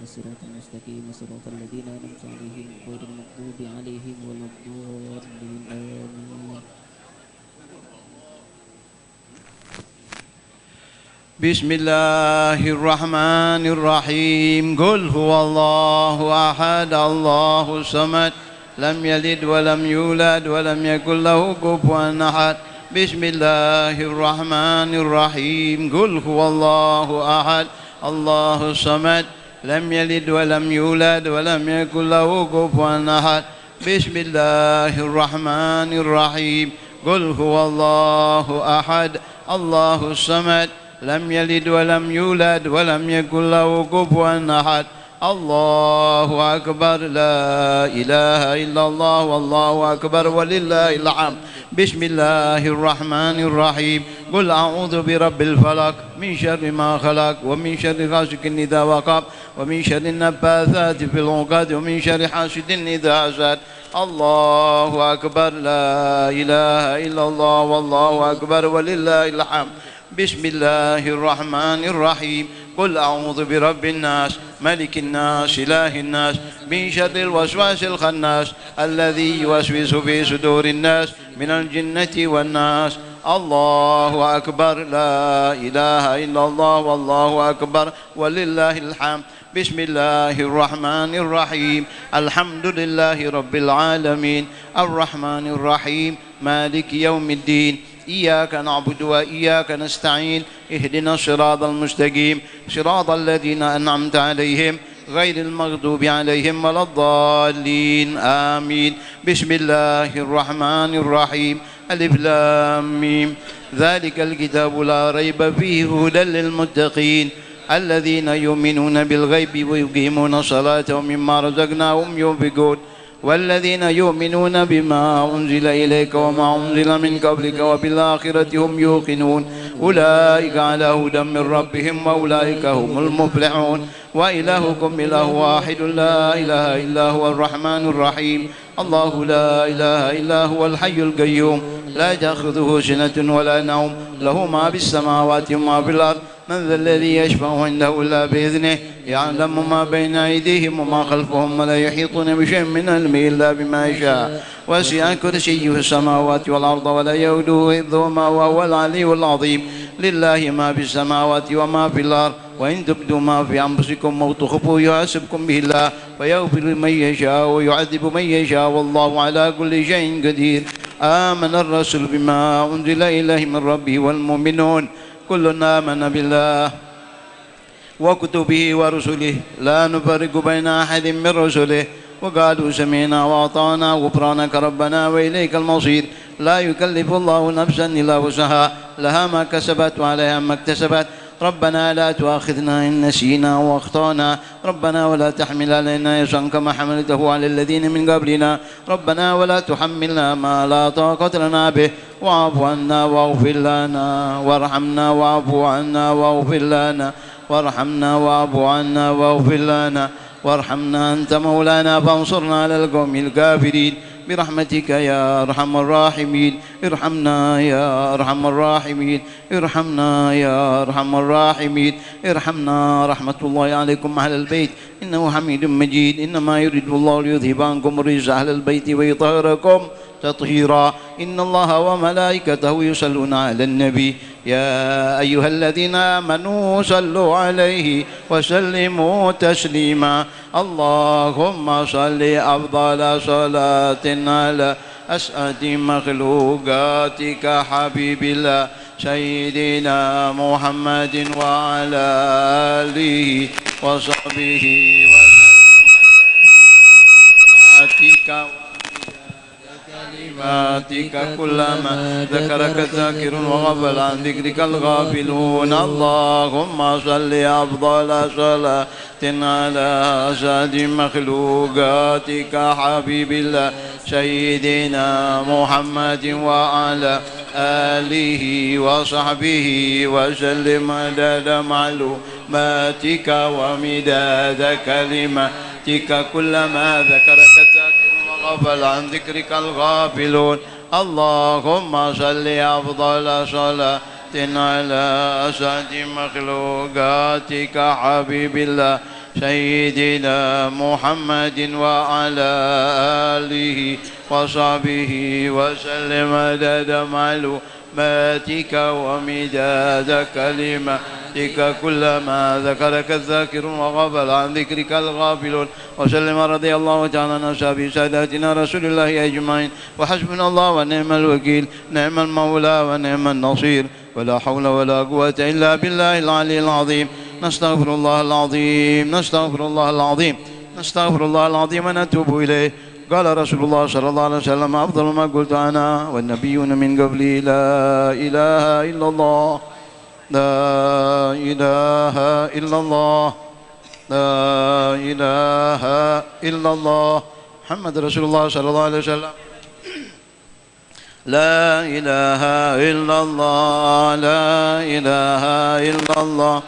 الصراط المستقيم صراط الذين أنعمت عليهم غير المغضوب عليهم ولا الضالين آمين. بسم الله الرحمن الرحيم. قل هو الله أحد الله الصمد لم يلد ولم يولد ولم يكن له كفوا أحد. بسم الله الرحمن الرحيم. قل هو الله أحد الله الصمد لم يلد ولم يولد ولم يكن له كفوا أحد. بسم الله الرحمن الرحيم. قل هو الله أحد الله الصمد لم يلد ولم يولد ولم يكن له كفوا أحد. الله أكبر. لا إله إلا الله والله أكبر ولله الحمد. بسم الله الرحمن الرحيم. قل أعوذ برب الفلق من شر ما خلق ومن شر غاسق إذا وقب ومن شر النفاثات في العقد ومن شر حاسد إذا حسد. الله أكبر. لا إله إلا الله والله أكبر ولله الحمد. بسم الله الرحمن الرحيم قل أعوذ برب الناس ملك الناس إله الناس من شر الوسواس الخناس الذي يوسوس في صدور الناس من الجنة والناس. الله أكبر، لا إله إلا الله والله أكبر ولله الحمد. بسم الله الرحمن الرحيم الحمد لله رب العالمين الرحمن الرحيم مالك يوم الدين إياك نعبد وإياك نستعين اهدنا الصراط المستقيم صراط الذين أنعمت عليهم غير المغضوب عليهم ولا الضالين آمين. بسم الله الرحمن الرحيم ألف لام ميم ذلك الكتاب لا ريب فيه هدى للمتقين الذين يؤمنون بالغيب ويقيمون الصلاة ومما رزقناهم ينفقون والذين يؤمنون بما أنزل إليك وما أنزل من قبلك وبالآخرة هم يوقنون أولئك على هدى من ربهم وأولئك هم المفلحون. وإلهكم إله واحد لا إله إلا هو الرحمن الرحيم الله لا إله إلا هو الحي القيوم لا تأخذه سنة ولا نوم له ما في السماوات وما في الأرض من ذا الذي يشفع عنده إلا بإذنه يعلم ما بين أيديهم وما خلفهم ولا يحيطون بشيء من علمه إلا بما يشاء وسع كرسيه السماوات والأرض ولا يؤوده حفظهما وهو العلي العظيم. لله ما في السماوات وما في الأرض وإن تبدوا ما في أنفسكم أو تخفوه يحاسبكم به الله ويغفر لمن يشاء ويعذب من يشاء والله على كل شيء قدير. آمن الرسول بما أنزل إليه من ربه والمؤمنون كل آمن بالله وكتبه ورسله لا نفرق بين أحد من رسله وقالوا سمعنا وأطعنا غفرانك ربنا وإليك المصير. لا يكلف الله نفسا إلا وسعها لها ما كسبت وعليها ما اكتسبت. ربنا لا تؤاخذنا إن نسينا وأخطأنا ربنا ولا تحمل علينا إصرا كما حملته على الذين من قبلنا ربنا ولا تحملنا ما لا طاقة لنا به واعف عنا واغفر لنا وارحمنا واعف عنا واغفر لنا وارحمنا واعف عنا واغفر لنا وارحمنا أنت مولانا فانصرنا على القوم الكافرين برحمتك يا أرحم الراحمين. ارحمنا يا أرحم الراحمين ارحمنا يا أرحم الراحمين ارحمنا. رحمة الله عليكم أهل البيت إنه حميد مجيد. إنما يريد الله ليذهب عنكم الرجس أهل البيت ويطهركم تطهيرا. إن الله وملائكته يصلون على النبي يا أيها الذين آمنوا صلوا عليه وسلموا تسليما. اللهم صل أفضل صلاة على أسعد مخلوقاتك حبيب الله سيدنا محمد وعلى آله وصحبه وسلم كلماتك كلما ذكرك الذاكر وغفل عن ذكرك الغافلون. اللهم صل أفضل صلاة على أسعد مخلوقاتك حبيب الله سيدنا محمد وعلى آله وصحبه وسلم عدد معلوماتك ومداد كلماتك كلما ذكرك الذاكر وغفل عن ذكرك الغافلون. اللهم صل أفضل صلاة على أسعد مخلوقاتك حبيب الله سيدنا محمد وعلى آله وصحبه وسلم عدد معلوماتك ومداد كلماتك كلما ذكرك الذاكر وغفل عن ذكرك الغافلون. وسلم رضي الله تعالى عن أصحاب ساداتنا رسول الله أجمعين. وحسبنا الله ونعم الوكيل نعم المولى ونعم النصير ولا حول ولا قوة إلا بالله العلي العظيم. نستغفر الله العظيم نستغفر الله العظيم نستغفر الله العظيم ونتوب إليه. قال رسول الله صلى الله عليه وسلم أفضل ما قلت أنا والنبيون من قبلي لا إله إلا الله لا إله إلا الله لا إله إلا الله محمد رسول الله صلى الله عليه وسلم. لا إله إلا الله لا إله إلا الله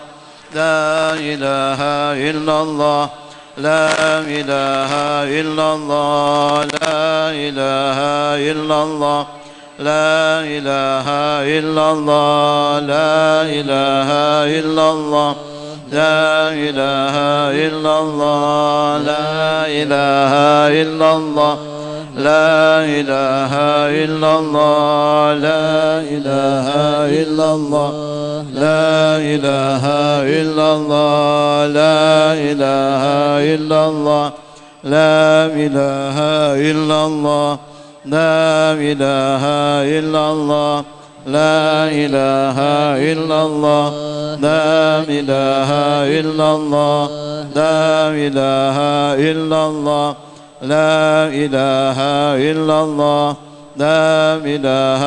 لا إله إلا الله لا إله إلا الله لا إله إلا الله لا إله إلا الله لا إله إلا الله لا إله إلا الله لا إله إلا الله لا إله إلا الله لا إله إلا الله لا إله إلا الله لا إله إلا الله لا إله إلا الله لا إله إلا الله لا إله إلا الله لا إله إلا الله لا إله إلا الله لا إله إلا الله لا إله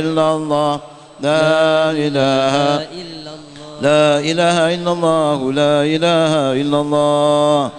إلا الله لا إله لا إله إلا الله لا إله إلا الله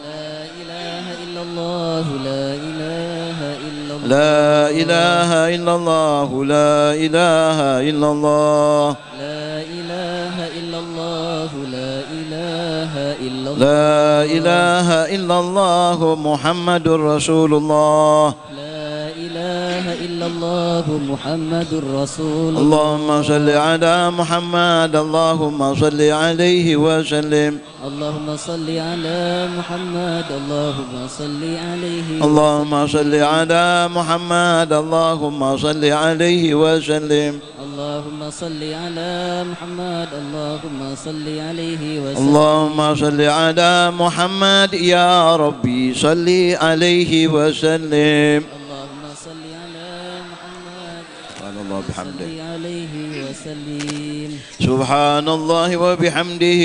لا إله إلا الله لا إله إلا الله لا إله إلا الله لا إله إلا الله لا إله إلا الله محمد رسول الله لا إله إلا الله محمد رسول الله اللهم صل على محمد اللهم صل عليه وسلم اللهم صل على محمد اللهم صل عليه اللهم صل على محمد اللهم صل عليه وسلم اللهم صل على محمد اللهم صل عليه وسلم اللهم صل على محمد يا ربي صل عليه وسلم اللهم صل على محمد سبحان الله بحمده صل عليه وسلم سبحان الله وبحمده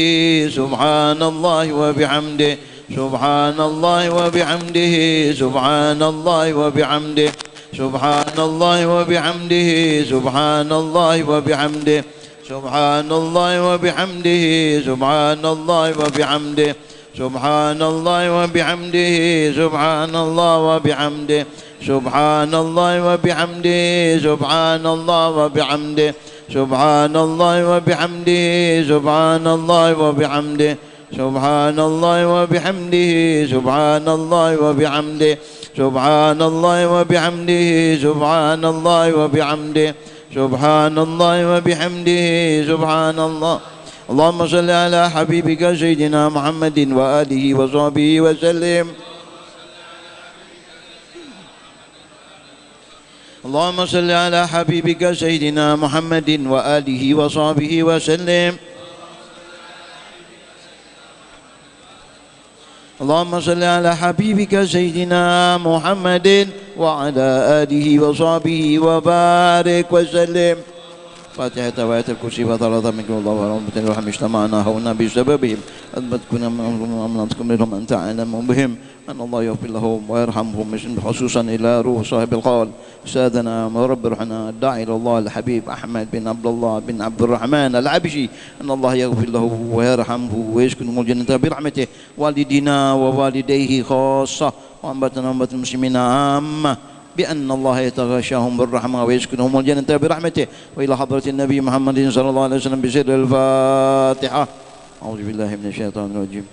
سبحان الله وبحمده سبحان الله وبحمده سبحان الله وبحمده سبحان الله وبحمده سبحان الله وبحمده سبحان الله وبحمده سبحان الله وبحمده سبحان الله وبحمده سبحان الله وبحمده سبحان الله وبحمده سبحان الله وبحمده سبحان الله وبحمده سبحان الله وبحمده سبحان الله وبحمده سبحان الله وبحمده سبحان الله وبحمده سبحان الله وبحمده سبحان الله وبحمده سبحان الله اللهم صل على حبيبك سيدنا محمد وآله وصحبه وسلم اللهم صل على حبيبك سيدنا محمد وآله وصحبه وسلم اللهم صل على حبيبك سيدنا محمد وعلى آله وصحبه وبارك وسلم فاتحة وآية الكرسي فطرة منكم الله ورحمة الله اجتمعنا هنا بسببهم أثبت كنا أمنتكم منهم أن تعلموا بهم أن الله يغفر لهم ويرحمهم خصوصا إلى روح صاحب القول سادنا ورب روحنا الداعي إلى الله الحبيب أحمد بن عبد الله بن عبد الرحمن العبشي أن الله يغفر له ويرحمه ويسكنه الجنة برحمته والدينا ووالديه خاصة وأنبتنا أمة المسلمين عامة بأن الله يتغشاهم بالرحمة ويسكنهم الجنة برحمته وإلى حضرة النبي محمد صلى الله عليه وسلم بسر الفاتحة أعوذ بالله من الشيطان الرجيم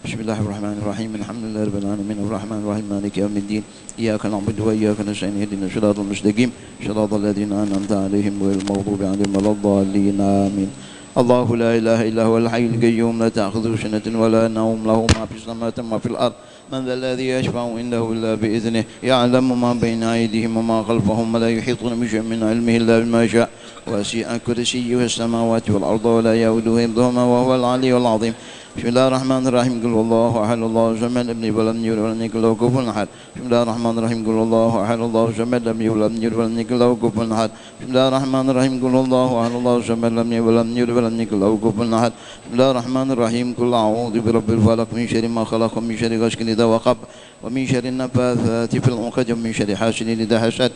بسم الله الرحمن الرحيم الحمد لله رب العالمين الرحمن الرحيم مالك يوم الدين إياك نعبد وإياك نستعين اهدنا الصراط المستقيم صراط الذين أنعمت عليهم غير المغضوب عليهم ولا الضالين آمين الله لا إله إلا هو الحي القيوم لا تأخذه سنة ولا نوم له ما في السماوات وما في الأرض من ذا الذي يشفع عنده إلا بإذنه يعلم ما بين أيديهم وما خلفهم ولا يحيطون بشيء من علمه إلا بما شاء وسع كرسيه السماوات والأرض ولا يؤوده حفظهما وهو العلي العظيم بسم الله الرحمن الرحيم قل الله أحد الله الصمد لم يلد ولم يولد ولم يكن له كفوا أحد بسم الله الرحمن الرحيم قل الله أحد الله الصمد لم يلد ولم يولد ولم يكن له كفوا أحد بسم الله الرحمن الرحيم قل الله أحد الله الصمد لم يلد ولم يولد ولم يكن له كفوا أحد بسم الله الرحمن الرحيم قل أعوذ برب الفلق من شر ما خلق ومن شر غاسق إذا وقب ومن شر النفاثات في العقد ومن شر حاسد إذا حسد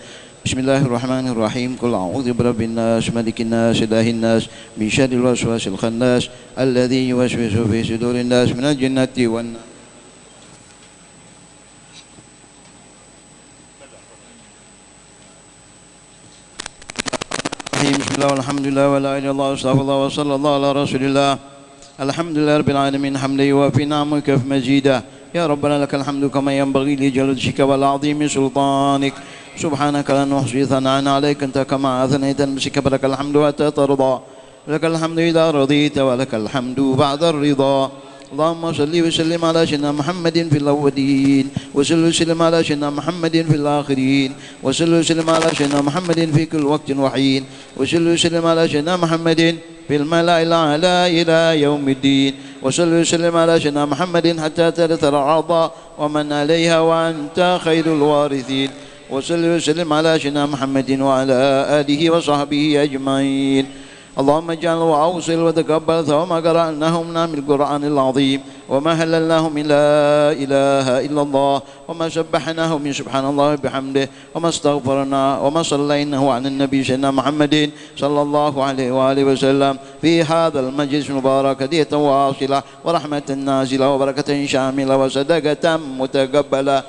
بسم الله الرحمن الرحيم قل أعوذ برب الناس ملك الناس إله الناس من شر الوسواس الخناس الذي يوسوس في صدور الناس من الجنة والناس بسم الله والحمد لله ولا إله إلا الله واستغفر الله وصلى الله على رسول الله الحمد لله رب العالمين حمدا يوافي نعمك في مزيدا يا ربنا لك الحمد كما ينبغي لجلالك والعظيم سلطانك سبحانك لا نحصي ثناء عليك أنت كما أثنيت نفسك فلك الحمد حتى ترضى لك الحمد إذا رضيت ولك الحمد بعد الرضا اللهم صل وسلم على سيدنا محمد في الأولين وصل وسلم على سيدنا محمد في الآخرين وصل وسلم على سيدنا محمد في كل وقت وحين وصل وسلم على سيدنا محمد في الملأ الأعلى إلى يوم الدين وصل وسلم على سيدنا محمد حتى ترث الأرض ومن عليها وأنت خير الوارثين وصل وسلم على سيدنا محمد وعلى آله وصحبه أجمعين اللهم اجعل وأوصل وتقبل ثواب ما قرأناه من القرآن العظيم وما هللناه من لا إله إلا الله وما سبحناه من سبحان الله بحمده وما استغفرنا وما صليناه عن النبي سيدنا محمد صلى الله عليه وآله وسلم في هذا المجلس المبارك هدية واصلة ورحمة نازلة وبركة شاملة وصدقة متقبلة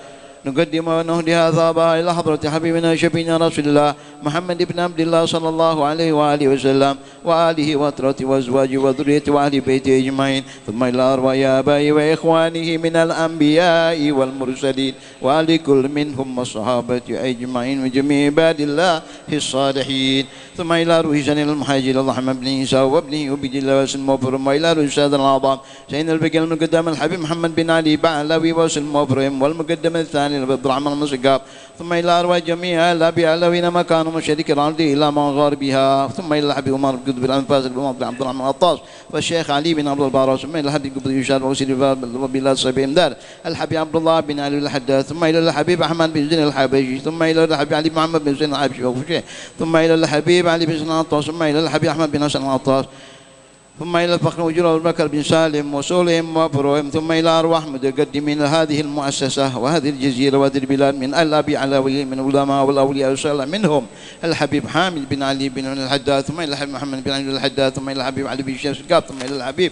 نقدم ونهدي هذا إلى حضرة حبيبنا شفينا رسول الله محمد بن عبد الله صلى الله عليه وآله وسلم وآله وأترته وأزواجه وذريته وأهل بيته أجمعين ثم إلى أرواح آبائه وإخوانه من الأنبياء والمرسلين وآل كل منهم والصحابة أجمعين وجميع عباد الله الصالحين ثم إلى روح سن المحاجر اللهم ابن عيسى وابنه وبد الله وسلم وفرم وإلى روح السادة الأعظم سيدنا الفقيه المقدم الحبيب محمد بن علي بعلوي وسلم وفرم والمقدم الثاني عبد الرحمن المسقاب ثم إلى أرواح جميع الأبي علوين مكانهم وشريك الأرض إلى مغاربها ثم إلى الحبيب عمر بن قطب الأنفاس بن عبد الرحمن العطاس والشيخ علي بن عبد البارس ثم إلى الحبيب قطب يشار وسيد وبلاد صبيم دار الحبيب عبد الله بن علي الحداث ثم إلى الحبيب أحمد بن زين الحبشي ثم إلى الحبيب علي بن محمد بن زين الحبشي ثم إلى الحبيب علي بن العطاس ثم إلى الحبيب أحمد بن حسن العطاس ثم إلى الفخر وجرى بكر بن سالم وسولهم وفروهم ثم إلى أرواح متقدمين هذه المؤسسة وهذه الجزيرة وهذه البلاد من الأبي علوي من علماء والأولياء والصالح منهم الحبيب حامد بن علي بن الحداد ثم إلى الحبيب محمد بن علي الحداد ثم إلى الحبيب علي بن الشمس ثم إلى الحبيب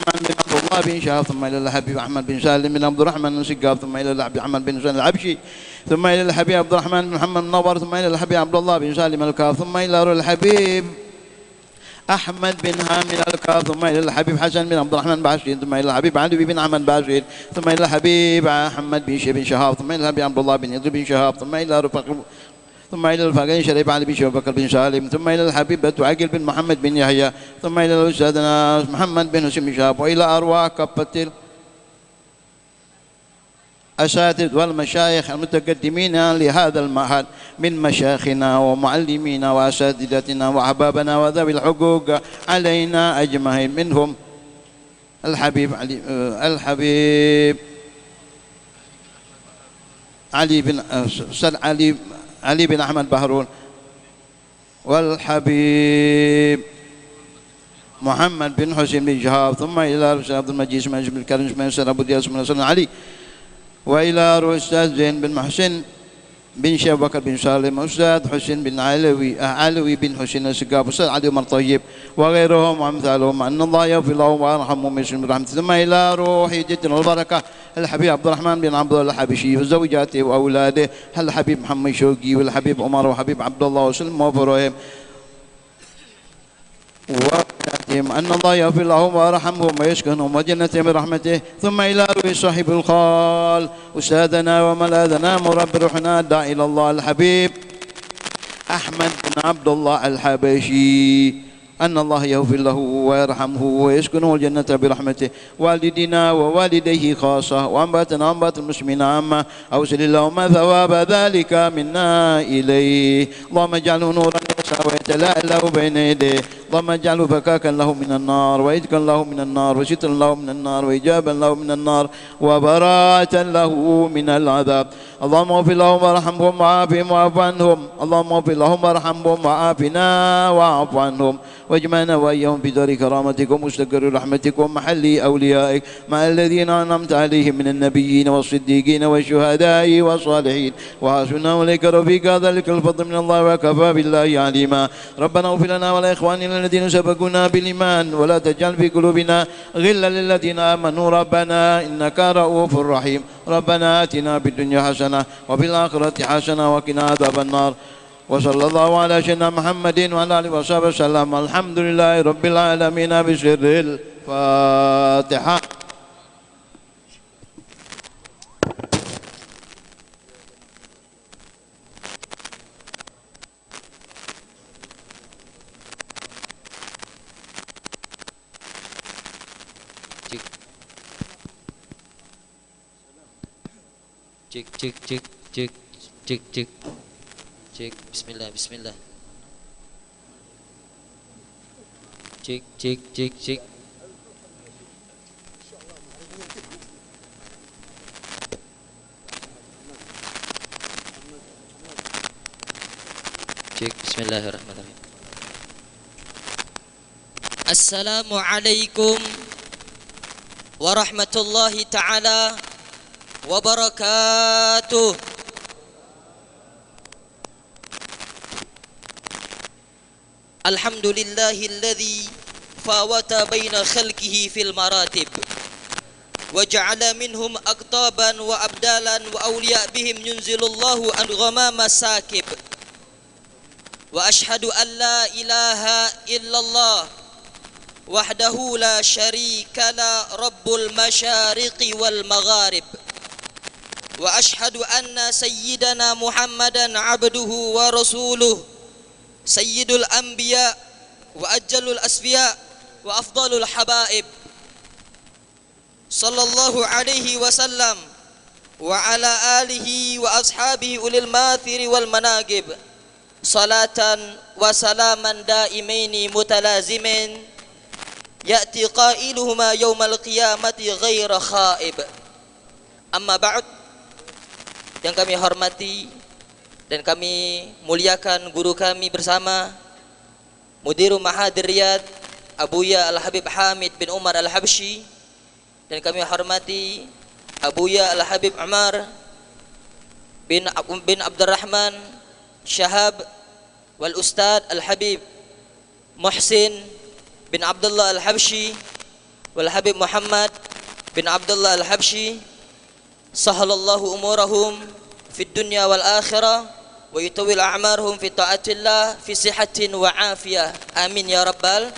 بن عبد الله بن شهاب ثم إلى الحبيب أحمد بن سالم بن عبد الرحمن بن سقاب ثم إلى الحبيب أحمد بن سالم العبشي ثم إلى الحبيب عبد الرحمن بن محمد منور ثم إلى الحبيب عبد الله بن سالم الكاف ثم إلى الحبيب أحمد بن هامل الكاف ثم إلى الحبيب حسن بن عبد الرحمن باشين ثم إلى الحبيب علي بن أحمد باشين ثم إلى الحبيب أحمد بن شهاب ثم إلى الحبيب عبد الله بن يزيد بن شهاب ثم إلى الفقيه شريف علي بن شهاب بكر بن سالم ثم إلى الحبيب عقيل بن محمد بن يحيى ثم إلى الأستاذ محمد بن حسين بن شهاب وإلى أرواح كافة الأساتذة والمشايخ المتقدمين لهذا المعهد من مشايخنا ومعلمينا وأساتذتنا وأحبابنا وذوي الحقوق علينا أجمعين منهم الحبيب علي بن أحمد بهرون والحبيب محمد بن حسين بن شهاب ثم إلى الأستاذ عبد المجيد بن الكريم بن أبو دياس بن علي وإلى الأستاذ زين بن محسن بن شيخ بكر بن سالم أستاذ حسين بن علوي بن حسين السقاف أستاذ علي عمر طيب وغيرهم وأمثالهم أن الله يغفر لهم ويرحمهم ويسلم برحمته ثم إلى روح جدنا البركة الحبيب عبد الرحمن بن عبد الله الحبشي وزوجاته وأولاده الحبيب محمد شوقي والحبيب عمر وحبيب عبد الله وسلم وفرهم أن الله يغفر لهم ويرحمهم ويسكنهم وجنته برحمته ثم إلى روح صاحب الخال أستاذنا وملاذنا مربي روحنا الداعي إلى الله الحبيب أحمد بن عبد الله الحبشي أن الله يغفر له ويرحمه ويسكنه الجنة برحمته والدينا ووالديه خاصة وأنباتنا وأنبات المسلمين عامة أوصل اللهم ثواب ذلك منا إليه اللهم اجعله نورا يسعى ويتلألأ بين يديه اللهم اجعله فكاكا له من النار وإذكا له من النار وسترا له من النار وإجابا له من النار وبراءة له من العذاب اللهم اغفر لهم وارحمهم وعافهم واعف عنهم اللهم اغفر لهم وارحمهم وعافنا واعف عنهم واجمعنا وإياهم في دار كرامتك ومستقر رحمتك ومحل أوليائك مع الذين أنعمت عليهم من النبيين والصديقين والشهداء والصالحين وحسن أولئك رفيقا ذلك الفضل من الله وكفى بالله عليما ربنا اغفر لنا ولإخواننا الذين سبقونا بالإيمان ولا تجعل في قلوبنا غلا للذين آمنوا ربنا إنك رؤوف رحيم ربنا آتنا في الدنيا حسنة وفي الآخرة حسنة وقنا عذاب النار وصلى الله على سيدنا محمد وعلى آله وصحبه وسلم الحمد لله رب العالمين بسر الفاتحة. Cek cek cek cek cek cek cek. Bismillah bismillah. Cek cek cek cek. Cek. Bismillahirrahmanirrahim. Assalamualaikum warahmatullahi taala wabarakatuh. Alhamdulillahilladzi fawata baina khalqihi fil maratib wa ja'ala minhum aqtaban wa abdalan wa awliya bihim yunzilullahu an ghamama sakib. Wa ashhadu an la ilaha illallah wahdahu la syarika la rabbul masyariqi wal magharib. Wa ashhadu anna sayyidana Muhammadan abduhu wa rasuluh sayyidul anbiya wa ajjalul asfiya wa afdalul habaib sallallahu alaihi wasallam wa ala alihi wa ashabihi ulil mathiri wal managib salatan wa salaman daimaini mutalazimin ya'ti qailuhuma yawmal qiyamati ghaira khaib. Amma ba'd. Yang kami hormati dan kami muliakan guru kami bersama Mudirul Mahadir Riyadh Abuya Al-Habib Hamid bin Umar Al-Habsyi, dan kami hormati Abuya Al-Habib Umar bin Abdurrahman Syahab wal Ustad Al-Habib Muhsin bin Abdullah Al-Habsyi wal Habib Muhammad bin Abdullah Al-Habsyi, sahalallahu umurahum fid dunya wal akhirah wa yutawil a'marhum fi ta'atillah fi sihatin wa afiyah. Amin ya rabbal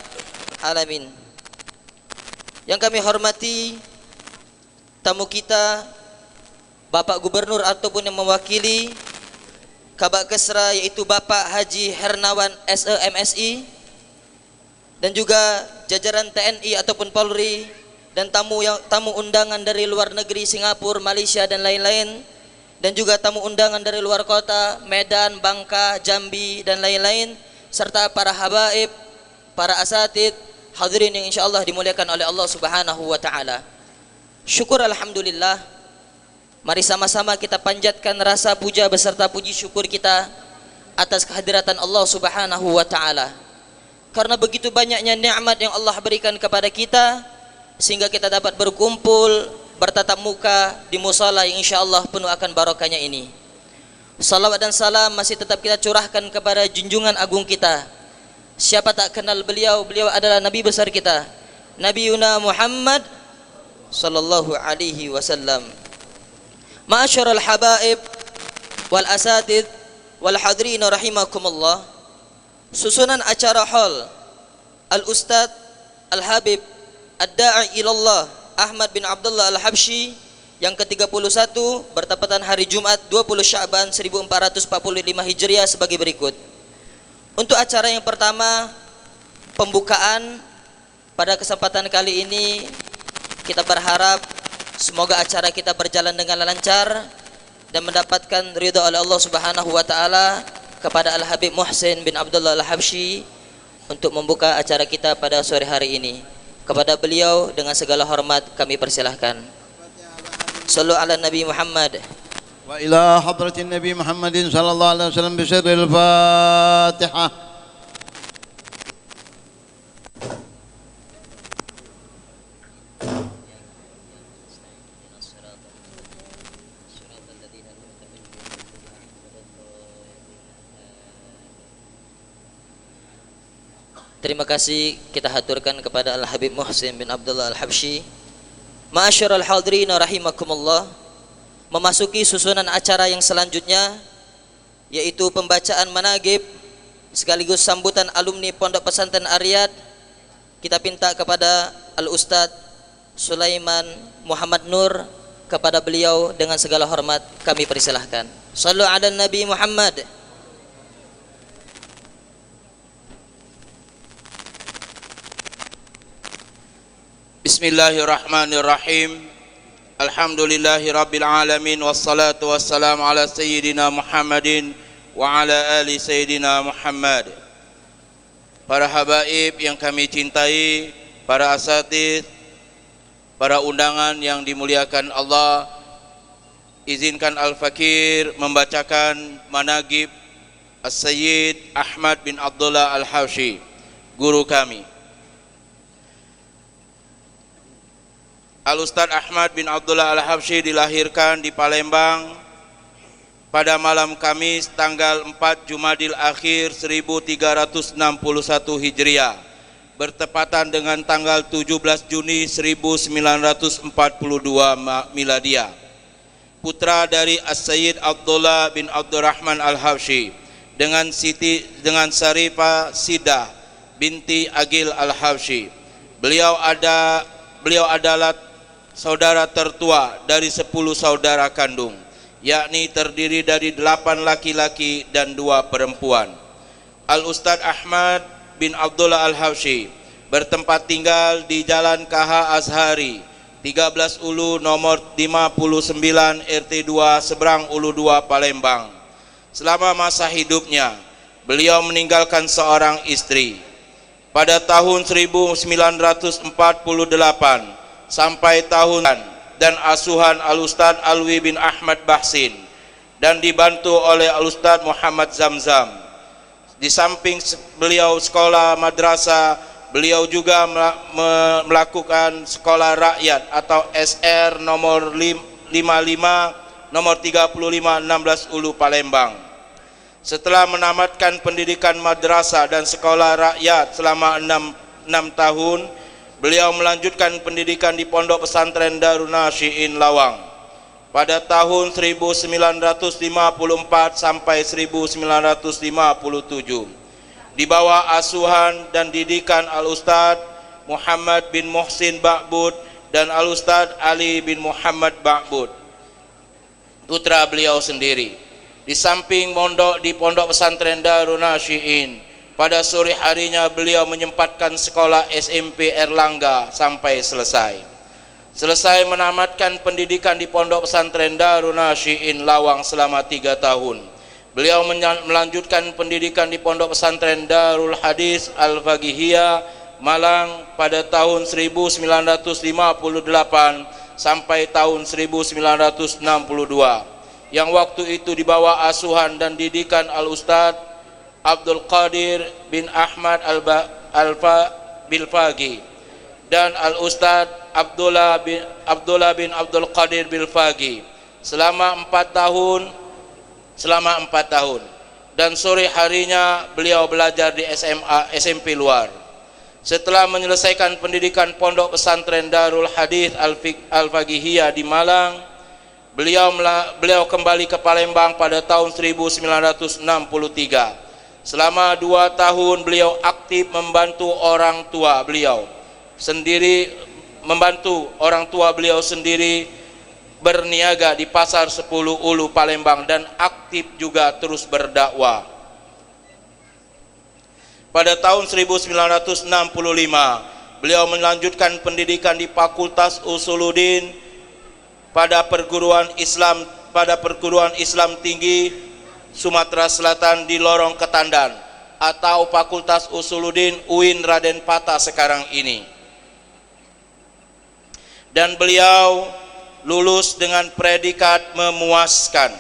alamin. Yang kami hormati tamu kita, Bapak Gubernur ataupun yang mewakili Kabak Kesra, yaitu Bapak Haji Hernawan SE MSI, dan juga jajaran TNI ataupun Polri, dan tamu undangan dari luar negeri, Singapura, Malaysia dan lain-lain, dan juga tamu undangan dari luar kota, Medan, Bangka, Jambi dan lain-lain, serta para habaib, para asatid, hadirin yang insyaallah dimuliakan oleh Allah Subhanahu wa taala. Syukur alhamdulillah. Mari sama-sama kita panjatkan rasa puja beserta puji syukur kita atas kehadiran Allah Subhanahu wa taala. Karena begitu banyaknya nikmat yang Allah berikan kepada kita sehingga kita dapat berkumpul bertatap muka di musala yang insyaallah penuh akan barokahnya ini. Salawat dan salam masih tetap kita curahkan kepada junjungan agung kita. Siapa tak kenal beliau? Beliau adalah nabi besar kita, Nabi Yuna Muhammad sallallahu alaihi wasallam. Ma'asyiral habaib wal asatid wal hadirin rahimakumullah. Susunan acara hall Al-Ustad Al-Habib Ad-Da'i ilallah Ahmad bin Abdullah Al-Habsyi yang ke-31 bertepatan hari Jumat 20 Sya'ban 1445 Hijriah sebagai berikut. Untuk acara yang pertama, pembukaan, pada kesempatan kali ini kita berharap semoga acara kita berjalan dengan lancar dan mendapatkan ridha oleh Allah Subhanahu wa taala kepada Al-Habib Muhsin bin Abdullah Al-Habsyi untuk membuka acara kita pada sore hari ini. Kepada beliau dengan segala hormat kami persilahkan. Sallu ala Nabi Muhammad. Wa ila hadratin Nabi Muhammadin sallallahu alaihi wasallam bi sirril Fatihah. Terima kasih kita haturkan kepada Al-Habib Muhsin bin Abdullah Al-Habsyi. Ma'asyiral hadirin rahimakumullah. Memasuki susunan acara yang selanjutnya, yaitu pembacaan managib sekaligus sambutan alumni Pondok Pesantren Ar-Riyadh. Kita minta kepada Al-Ustad Sulaiman Muhammad Nur, kepada beliau dengan segala hormat kami persilahkan. Sallu ala Nabi Muhammad. Bismillahirrahmanirrahim. Alhamdulillahi Rabbil Alamin. Wassalatu wassalamu ala Sayyidina Muhammadin wa ala ali Sayyidina Muhammad. Para habaib yang kami cintai, para asatidz, para undangan yang dimuliakan Allah, izinkan Al-Fakir membacakan manaqib As-Sayyid Ahmad bin Abdullah Al-Habsyi, guru kami. Al-Ustadz Ahmad bin Abdullah Al-Habsyi dilahirkan di Palembang pada malam Kamis tanggal 4 Jumadil Akhir 1361 Hijriah, bertepatan dengan tanggal 17 Juni 1942 Miladiah. Putra dari As-Sayyid Abdullah bin Abdurrahman Al-Habsyi dengan Syarifah Sidah binti Agil Al-Habsyi. Beliau adalah saudara tertua dari 10 saudara kandung, yakni terdiri dari 8 laki-laki dan 2 perempuan. Al-Ustadz Ahmad bin Abdullah Al-Habsyi bertempat tinggal di Jalan KH Azhari 13 Ulu nomor 59 RT 2 Seberang Ulu 2 Palembang. Selama masa hidupnya beliau meninggalkan seorang istri. Pada tahun 1948 sampai tahun dan asuhan Al-Ustadz Alwi bin Ahmad Bahsin dan dibantu oleh Al-Ustadz Muhammad Zamzam. Di samping beliau sekolah madrasah, beliau juga melakukan sekolah rakyat atau SR nomor 55 nomor 35 16 Ulu Palembang. Setelah menamatkan pendidikan madrasah dan sekolah rakyat selama 6 tahun, beliau melanjutkan pendidikan di Pondok Pesantren Darun Nasyiin Lawang. Pada tahun 1954 sampai 1957, di bawah asuhan dan didikan Al-Ustadz Muhammad bin Muhsin Ba'bud dan Al-Ustadz Ali bin Muhammad Ba'bud, putra beliau sendiri. Di samping mondok di Pondok Pesantren Darun Nasyiin, pada sore harinya beliau menyempatkan sekolah SMP Erlangga sampai selesai. Selesai menamatkan pendidikan di Pondok Pesantren Darun Nasyiin Lawang selama 3 tahun. Beliau melanjutkan pendidikan di Pondok Pesantren Darul Hadis Al-Faqihiyah Malang pada tahun 1958 sampai tahun 1962, yang waktu itu di bawah asuhan dan didikan Al-Ustadz Abdul Qadir bin Ahmad Bilfaqi dan Al-Ustadz Abdullah bin Abdul Qadir Bilfaqi selama 4 tahun, dan sore harinya beliau belajar di SMP luar. Setelah menyelesaikan pendidikan Pondok Pesantren Darul Hadis Al-Faqihiyah di Malang, beliau kembali ke Palembang pada tahun 1963. Selama 2 tahun beliau aktif membantu orang tua beliau sendiri berniaga di Pasar 10 Ulu Palembang dan aktif juga terus berdakwah. Pada tahun 1965 beliau melanjutkan pendidikan di Fakultas Usuluddin pada perguruan Islam Tinggi Sumatera Selatan di Lorong Ketandan atau Fakultas Usuluddin UIN Raden Patah sekarang ini. Dan beliau lulus dengan predikat memuaskan.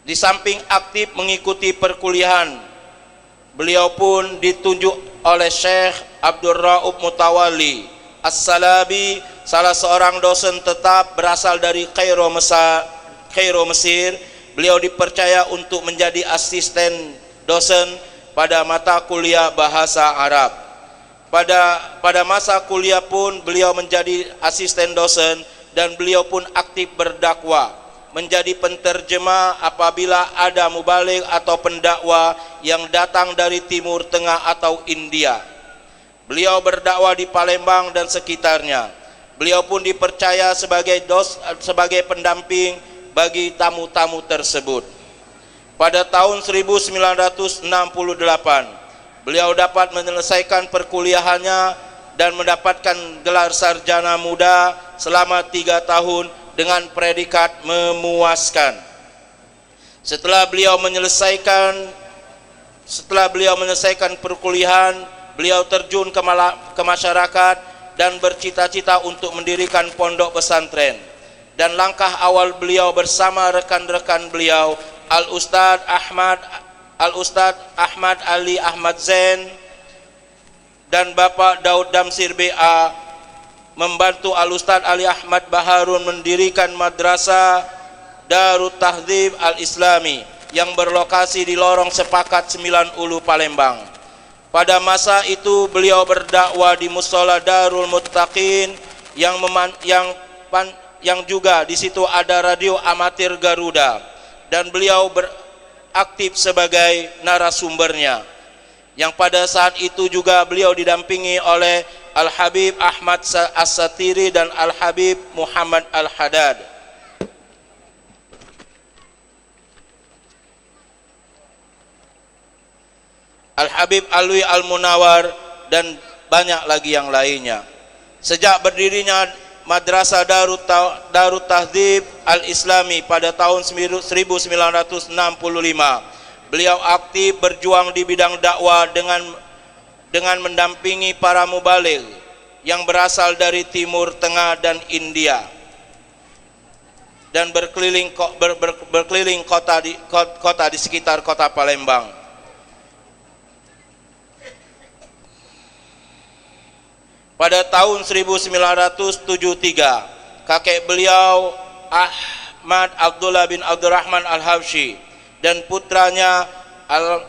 Di samping aktif mengikuti perkuliahan, beliau pun ditunjuk oleh Syekh Abdul Rauf Mutawalli As-Salabi, salah seorang dosen tetap berasal dari Kairo, Mesir. Beliau dipercaya untuk menjadi asisten dosen pada mata kuliah bahasa Arab. Pada masa kuliah pun beliau menjadi asisten dosen dan beliau pun aktif berdakwah, menjadi penterjemah apabila ada mubaligh atau pendakwa yang datang dari Timur Tengah atau India. Beliau berdakwah di Palembang dan sekitarnya. Beliau pun dipercaya sebagai pendamping bagi tamu-tamu tersebut. Pada tahun 1968, beliau dapat menyelesaikan perkuliahannya dan mendapatkan gelar sarjana muda selama 3 tahun dengan predikat memuaskan. Setelah beliau menyelesaikan perkuliahan, beliau terjun ke masyarakat dan bercita-cita untuk mendirikan pondok pesantren. Dan langkah awal beliau bersama rekan-rekan beliau Al-Ustadz Ahmad Ali Ahmad Zain dan Bapak Daud Damsir BA membantu Al-Ustadz Ali Ahmad Baharun mendirikan Madrasah Darut Tahdzib Al-Islami yang berlokasi di Lorong Sepakat 9 Ulu Palembang. Pada masa itu beliau berdakwah di Mushola Darul Muttaqin yang juga di situ ada radio amatir Garuda, dan beliau beraktif sebagai narasumbernya. Yang pada saat itu juga beliau didampingi oleh Al-Habib Ahmad As-Satiri dan Al-Habib Muhammad Al-Haddad. Al-Habib Alwi Al-Munawar dan banyak lagi yang lainnya. Sejak berdirinya Madrasah Darut Tahdzib Al-Islami pada tahun 1965, beliau aktif berjuang di bidang dakwah dengan mendampingi para mubaligh yang berasal dari Timur Tengah dan India, dan berkeliling kota di sekitar kota Palembang. Pada tahun 1973, kakek beliau Ahmad Abdullah bin Abdurrahman Al-Habsyi dan putranya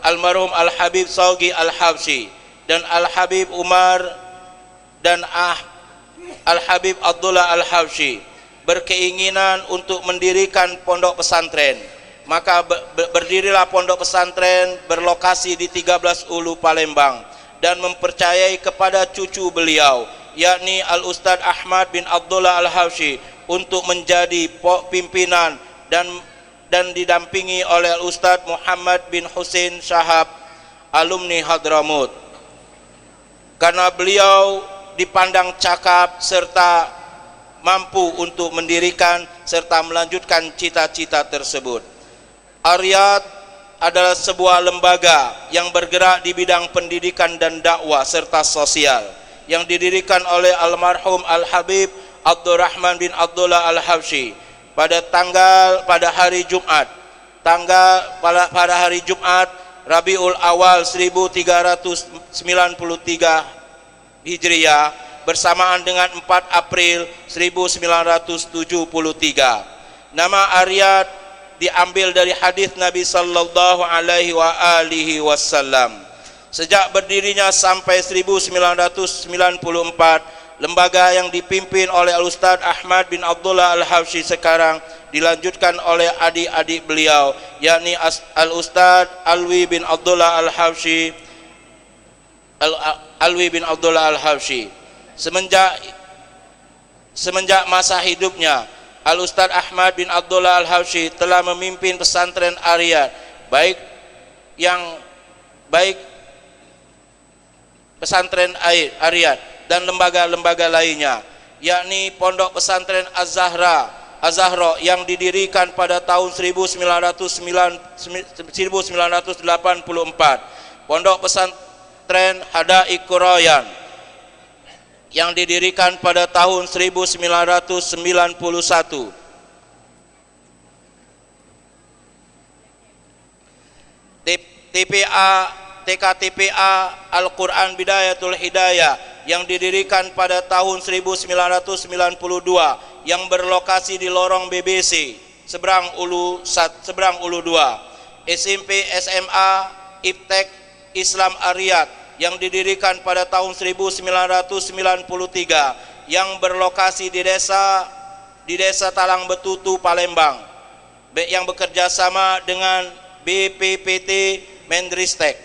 almarhum Al-Habib Saugi Al-Habsyi dan Al-Habib Umar dan Al-Habib Abdullah Al-Habsyi berkeinginan untuk mendirikan pondok pesantren. Maka berdirilah pondok pesantren berlokasi di 13 Ulu Palembang dan mempercayai kepada cucu beliau, yakni Al-Ustadz Ahmad bin Abdullah Al-Habsyi, untuk menjadi pimpinan dan didampingi oleh Al-Ustadz Muhammad bin Husain Syahab, alumni Hadramut. Karena beliau dipandang cakap serta mampu untuk mendirikan serta melanjutkan cita-cita tersebut. Aryad adalah sebuah lembaga yang bergerak di bidang pendidikan dan dakwah serta sosial yang didirikan oleh almarhum Al-Habib Abdurrahman bin Abdullah Al-Habsyi pada hari Jumat Rabiul Awal 1393 Hijriah bersamaan dengan 4 April 1973. Nama Aryad diambil dari hadis Nabi sallallahu alaihi wasallam. Sejak berdirinya sampai 1994, lembaga yang dipimpin oleh Al-Ustadz Ahmad bin Abdullah Al-Habsyi sekarang dilanjutkan oleh adik-adik beliau, yakni Al-Ustadz Alwi bin Abdullah Al-Habsyi. Semenjak masa hidupnya, Al-Ustadz Ahmad bin Abdullah Al-Habsyi telah memimpin pesantren Aryad, baik pesantren Aryad dan lembaga-lembaga lainnya, yakni Pondok Pesantren Az-Zahra yang didirikan pada tahun 1984, Pondok Pesantren Hadaik Qurayan yang didirikan pada tahun 1991. TKTPA Al-Quran Bidayatul Hidayah yang didirikan pada tahun 1992 yang berlokasi di lorong BBC seberang Ulu 2. SMP SMA Iptek Islam Aryad yang didirikan pada tahun 1993 yang berlokasi di desa Talang Betutu Palembang, yang bekerja sama dengan BPPT Mendristek.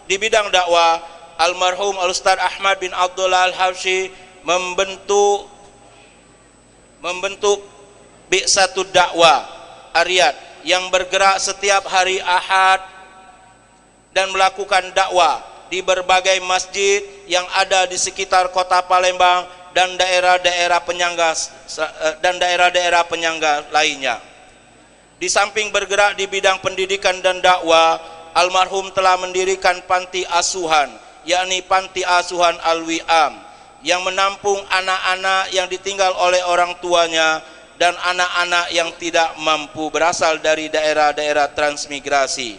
Di bidang dakwah, almarhum Al-Ustadz Ahmad bin Abdullah Al-Habsyi membentuk Bi'satud Dakwah Aryad yang bergerak setiap hari Ahad dan melakukan dakwah di berbagai masjid yang ada di sekitar kota Palembang dan daerah-daerah penyangga lainnya. Di samping bergerak di bidang pendidikan dan dakwah, almarhum telah mendirikan panti asuhan, yakni Panti Asuhan Al-Wi'am, yang menampung anak-anak yang ditinggal oleh orang tuanya dan anak-anak yang tidak mampu berasal dari daerah-daerah transmigrasi.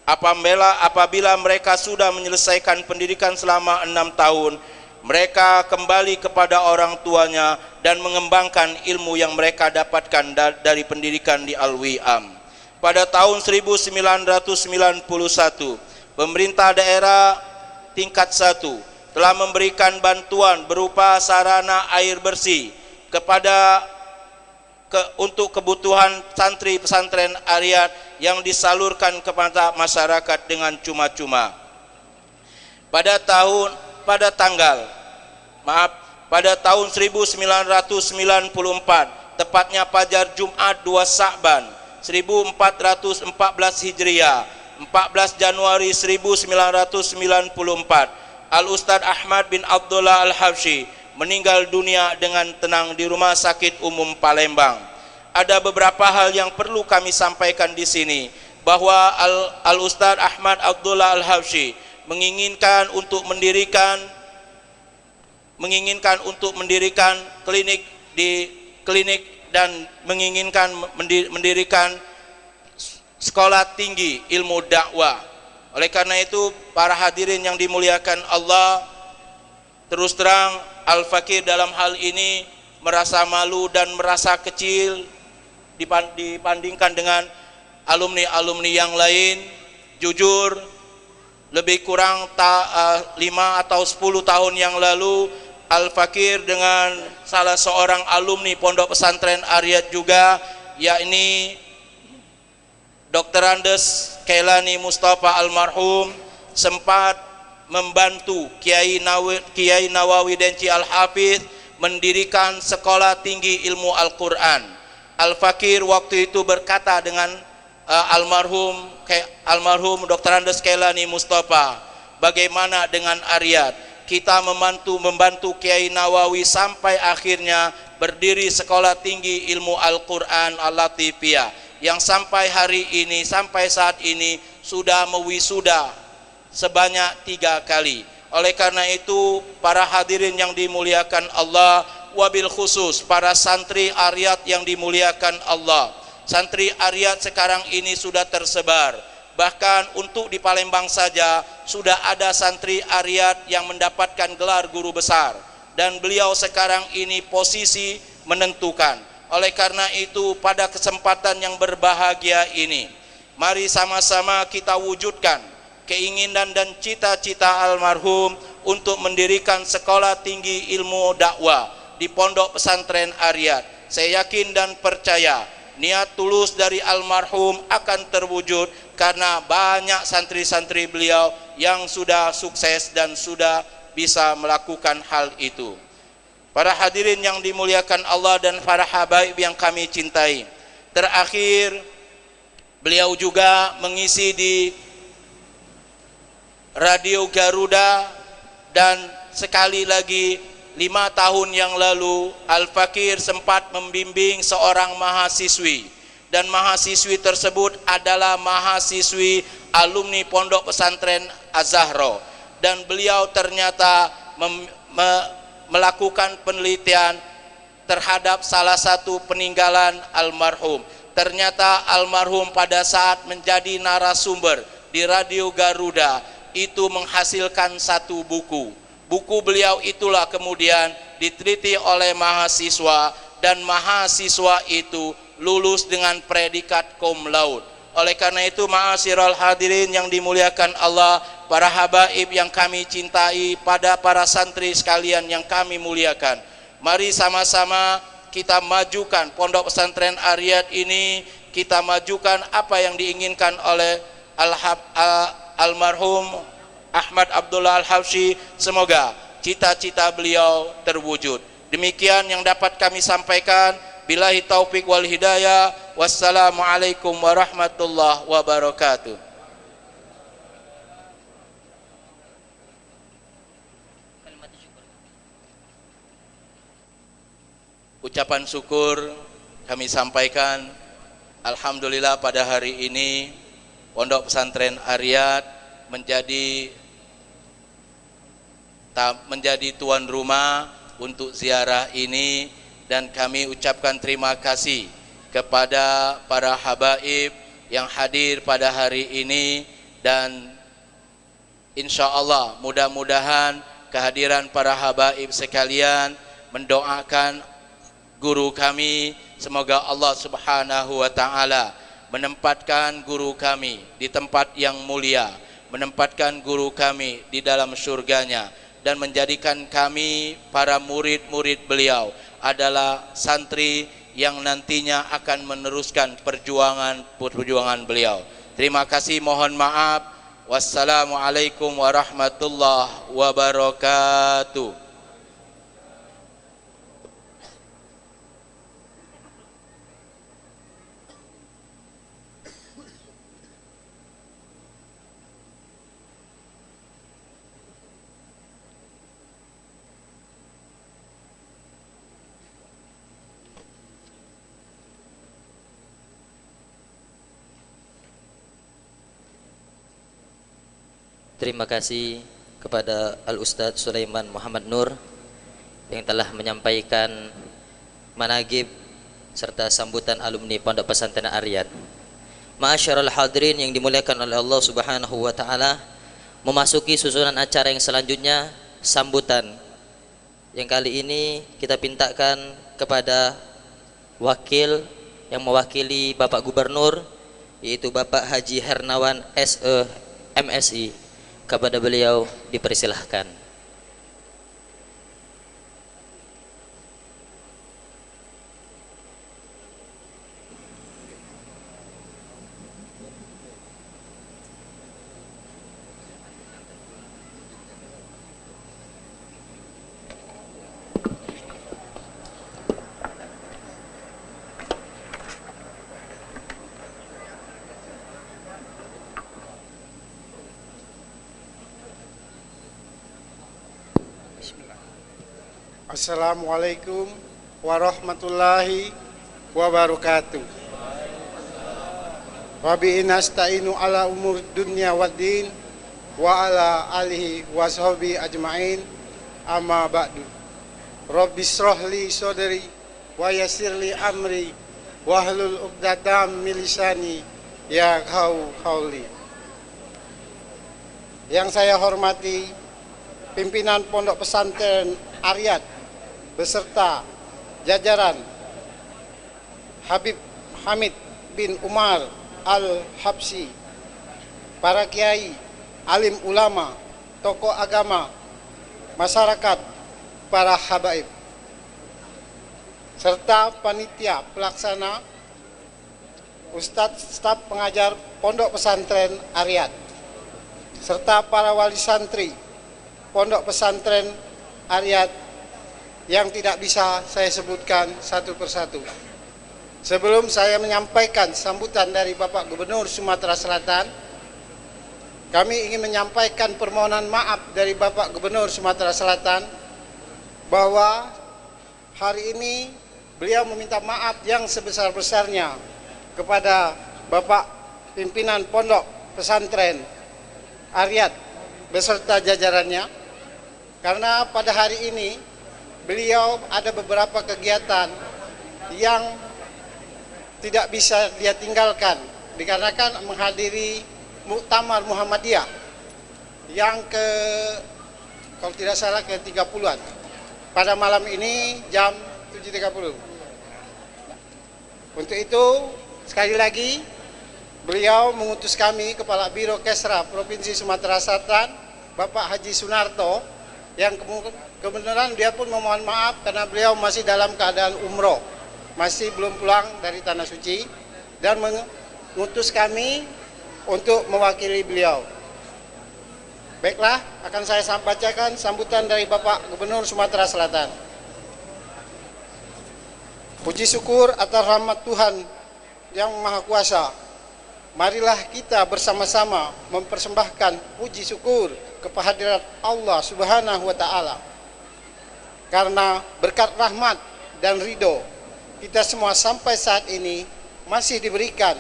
Apabila mereka sudah menyelesaikan pendidikan selama 6 tahun, mereka kembali kepada orang tuanya dan mengembangkan ilmu yang mereka dapatkan dari pendidikan di Al-Wi'am. Pada tahun 1991, pemerintah daerah tingkat 1 telah memberikan bantuan berupa sarana air bersih untuk kebutuhan santri pesantren Ariyat yang disalurkan kepada masyarakat dengan cuma-cuma. Pada tahun 1994, tepatnya Fajar Jumat 2 Sa'ban 1414 Hijriah, 14 Januari 1994, Al-Ustadz Ahmad bin Abdullah Al-Habsyi meninggal dunia dengan tenang di Rumah Sakit Umum Palembang. Ada beberapa hal yang perlu kami sampaikan di sini, bahwa Al-Ustadz Ahmad Abdullah Al-Habsyi menginginkan untuk mendirikan klinik dan menginginkan mendirikan sekolah tinggi ilmu dakwah. Oleh karena itu, para hadirin yang dimuliakan Allah, terus terang Al-Fakir dalam hal ini merasa malu dan merasa kecil dibandingkan dengan alumni-alumni yang lain. Jujur, lebih kurang 5 atau 10 tahun yang lalu, Al-Fakir dengan salah seorang alumni Pondok Pesantren Ariyat juga, yakni Dr. Andes Kailani Mustafa almarhum, sempat membantu Kiai Nawawi Denci Al-Hafidh mendirikan sekolah tinggi ilmu Al-Quran. Al-Fakir waktu itu berkata dengan almarhum Dr. Andes Kailani Mustafa, bagaimana dengan Ariyat? Kita membantu Kiai Nawawi sampai akhirnya berdiri sekolah tinggi ilmu Al-Quran Al-Latifiyah, yang sampai hari ini, sampai saat ini sudah mewisuda sebanyak 3 kali. Oleh karena itu, para hadirin yang dimuliakan Allah, wabil khusus para santri Ariyat yang dimuliakan Allah, santri Ariyat sekarang ini sudah tersebar. Bahkan untuk di Palembang saja sudah ada santri Ariyat yang mendapatkan gelar guru besar, dan beliau sekarang ini posisi menentukan. Oleh karena itu, pada kesempatan yang berbahagia ini, mari sama-sama kita wujudkan keinginan dan cita-cita almarhum untuk mendirikan sekolah tinggi ilmu dakwah di Pondok Pesantren Ariyat. Saya yakin dan percaya niat tulus dari almarhum akan terwujud karena banyak santri-santri beliau yang sudah sukses dan sudah bisa melakukan hal itu. Para hadirin yang dimuliakan Allah dan para habaib yang kami cintai, terakhir beliau juga mengisi di Radio Garuda, dan sekali lagi 5 tahun yang lalu Al-Fakir sempat membimbing seorang mahasiswi, dan mahasiswi tersebut adalah mahasiswi alumni Pondok Pesantren Az-Zahra, dan beliau ternyata melakukan penelitian terhadap salah satu peninggalan almarhum. Ternyata almarhum pada saat menjadi narasumber di Radio Garuda itu menghasilkan satu buku. Buku beliau itulah kemudian diteliti oleh mahasiswa, dan mahasiswa itu lulus dengan predikat cum laude. Oleh karena itu, ma'asyiral hadirin yang dimuliakan Allah, para habaib yang kami cintai, pada para santri sekalian yang kami muliakan, mari sama-sama kita majukan Pondok Pesantren Ariyat ini, kita majukan apa yang diinginkan oleh almarhum Ahmad Abdullah Al-Habsyi. Semoga cita-cita beliau terwujud. Demikian yang dapat kami sampaikan. Billahi taufik wal hidayah. Wassalamualaikum warahmatullahi wabarakatuh. ucapan syukur kami sampaikan. Alhamdulillah pada hari ini Pondok Pesantren Ariyat menjadi tuan rumah untuk ziarah ini, dan kami ucapkan terima kasih kepada para habaib yang hadir pada hari ini, dan insya Allah mudah-mudahan kehadiran para habaib sekalian mendoakan guru kami, semoga Allah Subhanahu wa taala menempatkan guru kami di tempat yang mulia, menempatkan guru kami di dalam surganya, dan menjadikan kami para murid-murid beliau adalah santri yang nantinya akan meneruskan perjuangan beliau. Terima kasih, mohon maaf. Wassalamualaikum warahmatullahi wabarakatuh. Terima kasih kepada Al-Ustadz Sulaiman Muhammad Nur yang telah menyampaikan managib serta sambutan alumni Pondok Pesantren Ariyat. Ma'asyiral hadirin yang dimuliakan oleh Allah Subhanahu wa taala, memasuki susunan acara yang selanjutnya, sambutan. Yang kali ini kita pintakan kepada wakil yang mewakili Bapak Gubernur, yaitu Bapak Haji Hernawan SE MSI. Kepada beliau dipersilahkan. Assalamualaikum warahmatullahi wabarakatuh. Wa bi nasta'inu ala umur dunya waddin wa ala alihi wa sahbihi ajmain, amma ba'du. Rabbi shrah li sadri wa yassir li amri wahlul 'uqdatam min lisani yafqahu qawli. Yang saya hormati pimpinan Pondok Pesantren Ariyat beserta jajaran Habib Hamid bin Umar Al-Habsyi, para kiai, alim ulama, tokoh agama, masyarakat, para habaib, serta panitia pelaksana, ustadz, staf pengajar Pondok Pesantren Ariyat, serta para wali santri Pondok Pesantren Ariyat yang tidak bisa saya sebutkan satu persatu. Sebelum saya menyampaikan sambutan dari Bapak Gubernur Sumatera Selatan, kami ingin menyampaikan permohonan maaf dari Bapak Gubernur Sumatera Selatan bahwa hari ini beliau meminta maaf yang sebesar-besarnya kepada Bapak pimpinan Pondok Pesantren Ariyat beserta jajarannya, karena pada hari ini beliau ada beberapa kegiatan yang tidak bisa dia tinggalkan dikarenakan menghadiri Muktamar Muhammadiyah yang kalau tidak salah ke-30-an pada malam ini jam 7.30. Untuk itu sekali lagi beliau mengutus kami, Kepala Biro Kesra Provinsi Sumatera Selatan, Bapak Haji Sunarto, yang kebenaran dia pun memohon maaf karena beliau masih dalam keadaan umroh, masih belum pulang dari Tanah Suci, dan mengutus kami untuk mewakili beliau. Baiklah, akan saya bacakan sambutan dari Bapak Gubernur Sumatera Selatan. Puji syukur atas rahmat Tuhan yang Maha Kuasa. Marilah kita bersama-sama mempersembahkan puji syukur kepada Allah Subhanahu wa taala. Karena berkat rahmat dan ridho kita semua sampai saat ini masih diberikan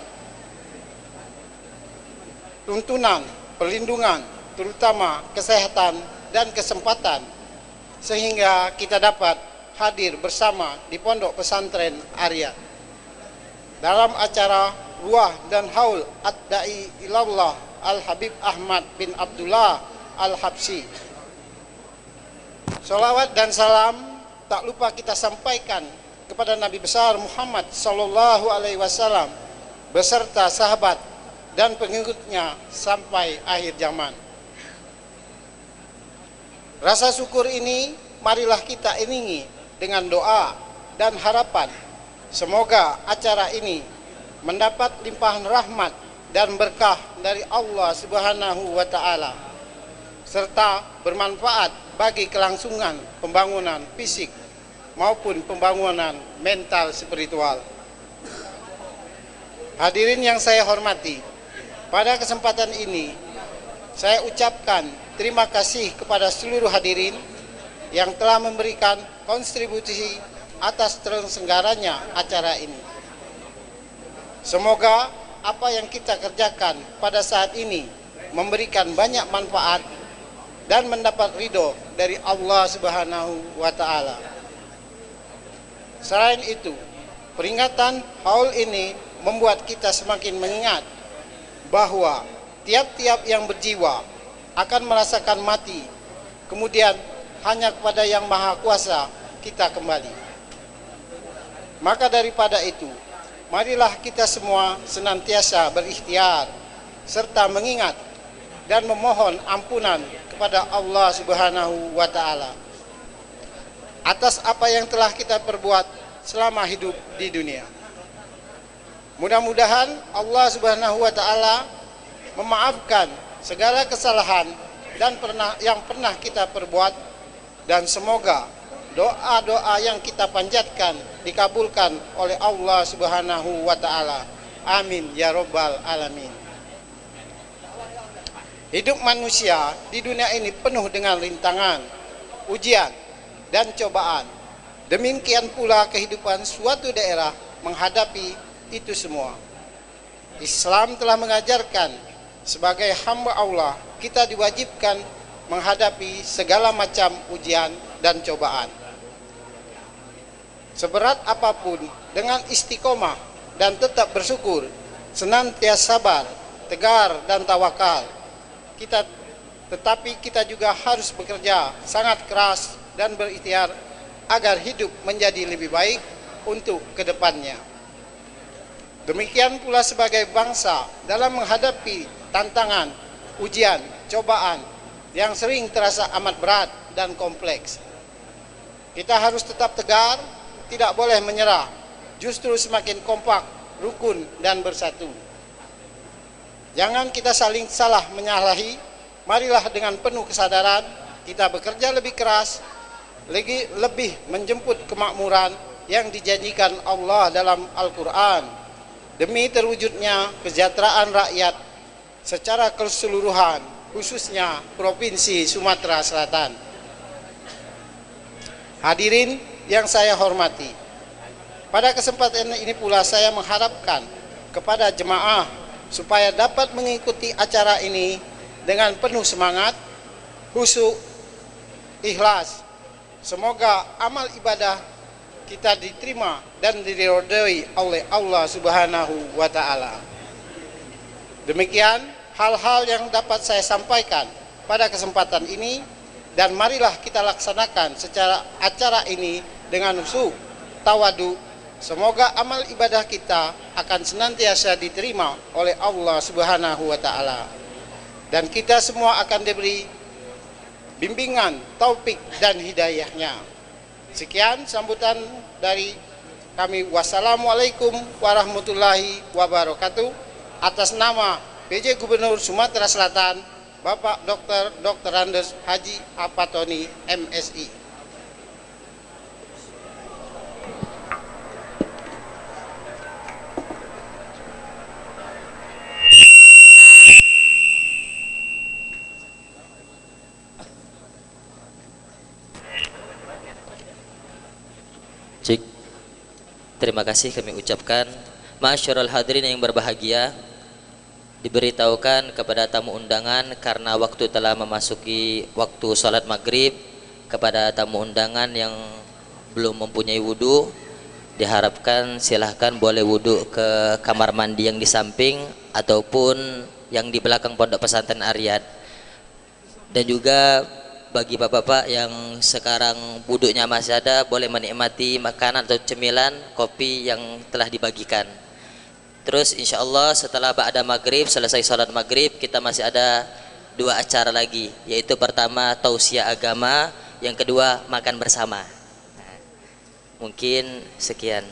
tuntunan, perlindungan, terutama kesehatan dan kesempatan, sehingga kita dapat hadir bersama di Pondok Pesantren Arya dalam acara Ruah dan Haul Ad-Da'i Ilallah Al-Habib Ahmad bin Abdullah Al-Habsyi. Salawat dan salam tak lupa kita sampaikan kepada Nabi besar Muhammad sallallahu alaihi wasallam beserta sahabat dan pengikutnya sampai akhir zaman. Rasa syukur ini marilah kita iringi dengan doa dan harapan semoga acara ini mendapat limpahan rahmat dan berkah dari Allah Subhanahu wa taala serta bermanfaat bagi kelangsungan pembangunan fisik maupun pembangunan mental spiritual. Hadirin yang saya hormati, pada kesempatan ini saya ucapkan terima kasih kepada seluruh hadirin yang telah memberikan kontribusi atas terselenggaranya acara ini. Semoga apa yang kita kerjakan pada saat ini memberikan banyak manfaat dan mendapat ridho dari Allah Subhanahu wa taala. Selain itu, peringatan haul ini membuat kita semakin mengingat bahwa tiap-tiap yang berjiwa akan merasakan mati, kemudian hanya kepada Yang Maha Kuasa kita kembali. Maka daripada itu, marilah kita semua senantiasa berikhtiar serta mengingat dan memohon ampunan kepada Allah Subhanahu wa taala atas apa yang telah kita perbuat selama hidup di dunia. Mudah-mudahan Allah Subhanahu wa taala memaafkan segala kesalahan dan yang pernah kita perbuat, dan semoga doa-doa yang kita panjatkan dikabulkan oleh Allah Subhanahu wa taala. Amin ya rabbal alamin. Hidup manusia di dunia ini penuh dengan rintangan, ujian, dan cobaan. Demikian pula kehidupan suatu daerah menghadapi itu semua. Islam telah mengajarkan sebagai hamba Allah kita diwajibkan menghadapi segala macam ujian dan cobaan. Seberat apapun, dengan istiqomah dan tetap bersyukur, senantiasa sabar, tegar dan tawakal. Tetapi kita juga harus bekerja sangat keras dan berikhtiar agar hidup menjadi lebih baik untuk kedepannya. Demikian pula sebagai bangsa dalam menghadapi tantangan, ujian, cobaan yang sering terasa amat berat dan kompleks. Kita harus tetap tegar, tidak boleh menyerah, justru semakin kompak, rukun dan bersatu. Jangan kita saling salah menyalahi, marilah dengan penuh kesadaran kita bekerja lebih keras, lebih menjemput kemakmuran yang dijanjikan Allah dalam Al-Quran demi terwujudnya kesejahteraan rakyat secara keseluruhan, khususnya Provinsi Sumatera Selatan. Hadirin yang saya hormati, pada kesempatan ini pula saya mengharapkan kepada jemaah supaya dapat mengikuti acara ini dengan penuh semangat, khusyuk, ikhlas. Semoga amal ibadah kita diterima dan diridhoi oleh Allah Subhanahu wa taala. Demikian hal-hal yang dapat saya sampaikan pada kesempatan ini, dan marilah kita laksanakan secara acara ini dengan khusyuk, tawadu. Semoga amal ibadah kita akan senantiasa diterima oleh Allah Subhanahu wa taala, dan kita semua akan diberi bimbingan, taufik dan hidayahnya. Sekian sambutan dari kami. Wassalamualaikum warahmatullahi wabarakatuh. Atas nama PJ Gubernur Sumatera Selatan, Bapak Dr. Andes Haji Apatoni, MSI. Cek. terima kasih kami ucapkan. Ma'asyiral hadirin yang berbahagia, diberitahukan kepada tamu undangan karena waktu telah memasuki waktu salat maghrib, kepada tamu undangan yang belum mempunyai wudu diharapkan silahkan boleh wudu ke kamar mandi yang di samping ataupun yang di belakang Pondok Pesantren Aryad. Dan juga bagi bapak-bapak yang sekarang wuduknya masih ada, boleh menikmati makanan atau cemilan kopi yang telah dibagikan. Terus insya Allah setelah ba'da maghrib, selesai salat maghrib, kita masih ada 2 acara lagi, yaitu pertama tausiah agama, yang kedua makan bersama. Nah, mungkin sekian.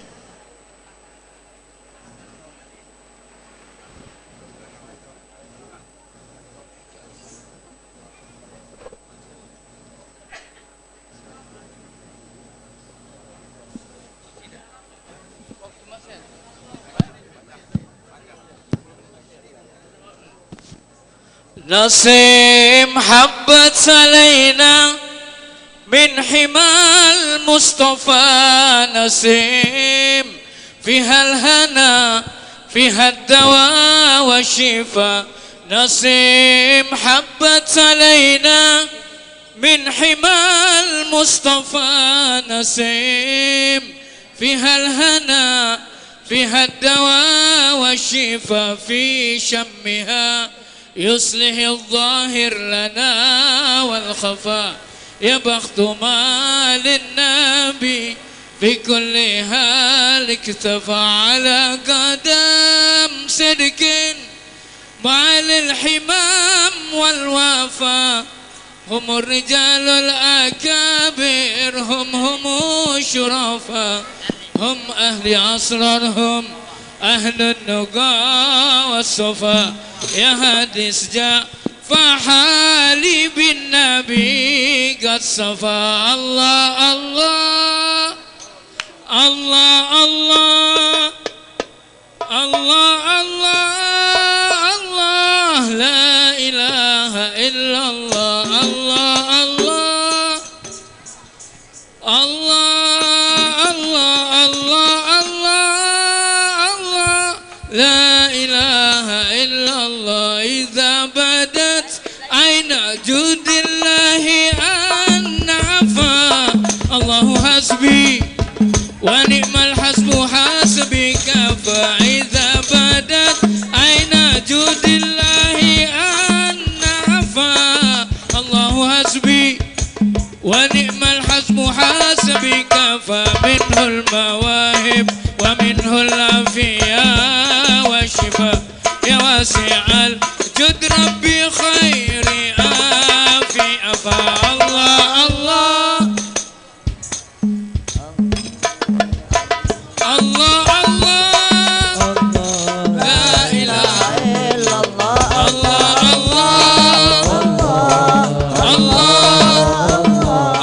نسيم حبت علينا من حمى المصطفى، نسيم فيها الهنا فيها الدواء والشفاء. نسيم حبت علينا من حمى المصطفى، نسيم فيها الهنا فيها الدواء والشفاء. في شمها يصلح الظاهر لنا والخفاء. يا بخت ما للنبي في كل حال اكتفى على قدم صدق مع الحمام والوفا. هم الرجال الأكابر هم الشرفاء، هم أهل عصرهم أهل النقى والصفا. يا هادس جاء فحالي بالنبي قد صفى. الله الله الله الله الله الله الله لا إله إلا الله. الله الله الله الله الله الله لا إله إلا الله. إذا بدت عين جود الله النعفا. الله حسبي ونعم الحسب حسبي كفى. إذا بدت عين جود الله النعفا. الله حسبي ونعم الحسب حسبي كفى. منه المواهب ومنه العافية والشفاء. يا واسع الجود ربي خير عافي أفا. الله الله الله الله لا إله إلا الله. الله الله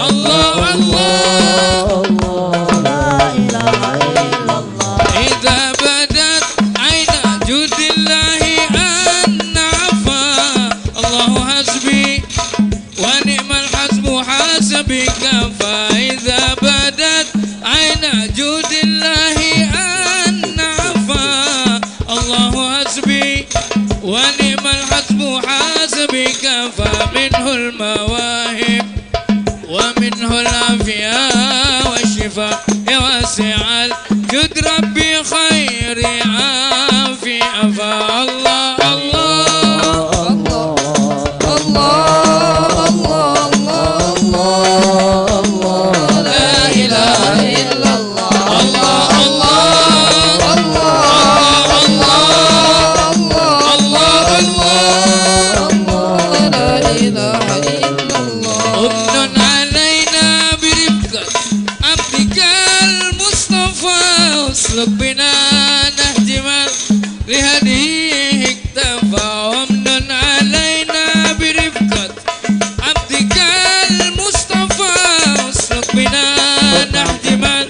الله الله لا إله إلا الله. إذا بدت عين جود الله النعفا. الله حسبي ونعم الحسب حسبي كفى. إذا بدت عين جود الله النعفا. الله حسبي ونعم الحسب حسبي كفى. منه المواهب ومنه العافية والشفاء. يا واسع الجود ربي خير عافي أفا. الله الله الله الله الله الله لا إله إلا الله. الله الله الله الله الله لا إله إلا الله. أمن علينا برفقة عبدك المصطفى. اسلك بنا نهج من لهديه اكتفى. أمن علينا برفقة عبدك المصطفى. اسلك بنا نهج من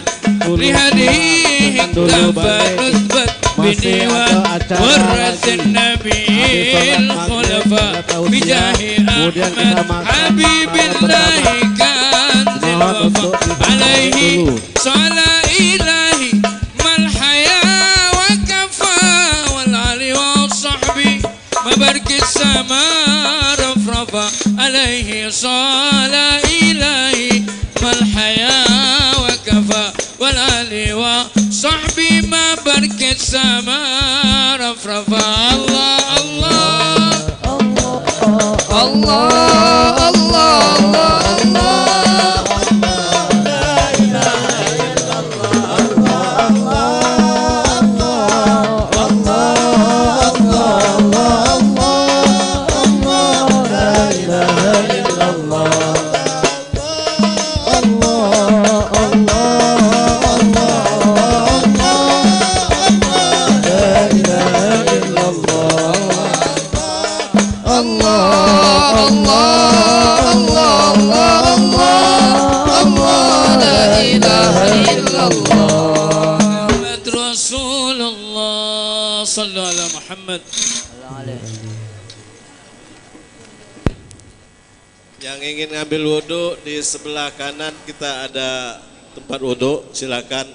لهديه اكتفى. نثبت بديوان ورث النبي الخلفاء. بجاه أحمد حبيب الله كنز الوفا. عليه صلى إلهي السماء رفرفا عليه صلى إلهي ما الحياة وكفى والآل وصحبي ما برك السماء رفرفا الله الله الله الله الله Yang ingin ngambil wudhu di sebelah kanan kita ada tempat wudhu, silakan.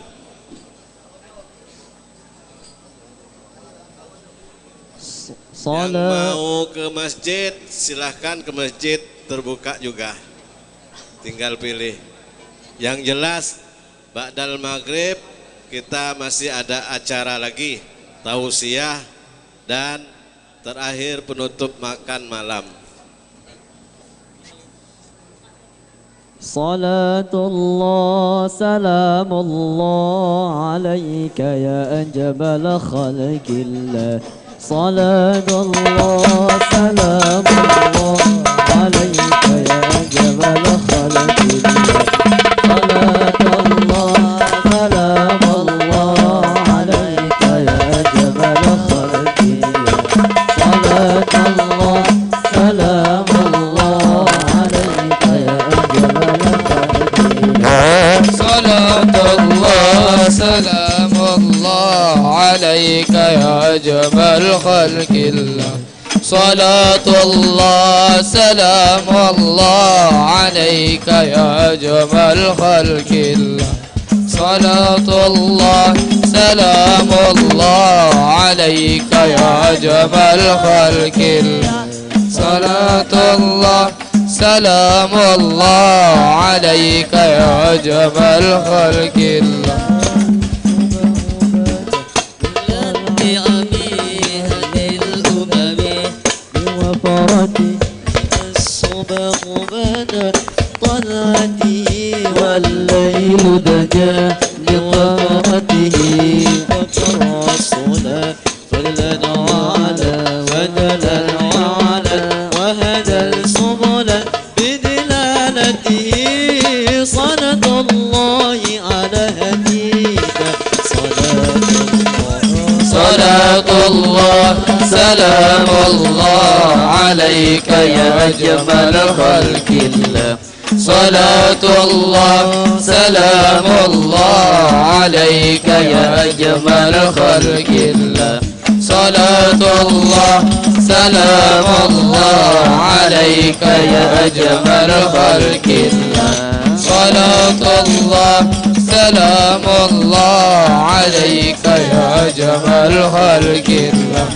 Yang mau ke masjid silahkan ke masjid, terbuka juga, tinggal pilih. Yang jelas ba'dal maghrib kita masih ada acara lagi, tausiah dan terakhir penutup makan malam. Salatullah salamullah alaika ya ajbal khalqillah. Salatullah salamullah alaika ya ajbal khalqillah. Salatullah salamullah alaika ya ajbal khalqillah. Salatullah salamullah alaika ya سلام الله عليك يا أجمل خلق الله. صلاة الله سلام الله عليك يا أجمل خلق الله. صلاة الله سلام الله عليك يا أجمل خلق الله. صلاة الله سلام الله عليك يا أجمل خلق الله. الصبح بدا طلعته والليل دجى لطلعته فالرسول فضلا وعلا ودلا وعلا وهدى السبل بدلالته. صلاة الله على هديك صلاة الله سلام الله عليك يا أجمل خلق الله. صلاة الله سلام الله عليك يا أجمل خلق الله. صلاة الله سلام الله عليك يا أجمل خلق الله. صلاة الله سلام الله عليك يا أجمل خلق الله.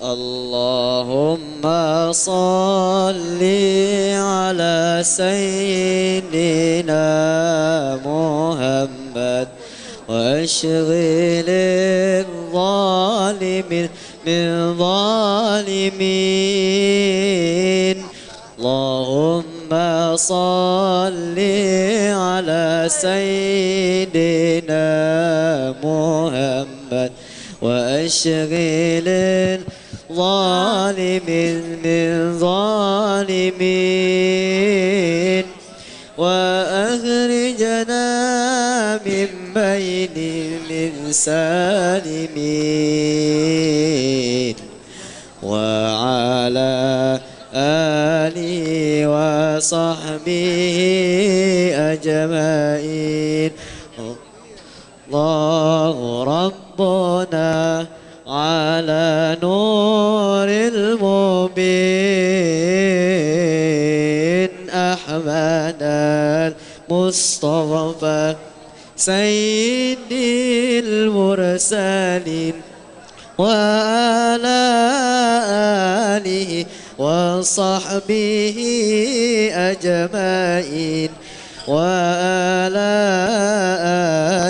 اللهم صل على سيدنا محمد واشغل الظالمين من ظالمين. اللهم صل على سيدنا محمد واشغل الظالمين من ظالمين وأخرجنا من بين من سالمين. وعلى آله وصحبه أجمعين. الله ربنا على نور المبين أحمد المصطفى سيد المرسلين وعلى آله وصحبه أجمعين وعلى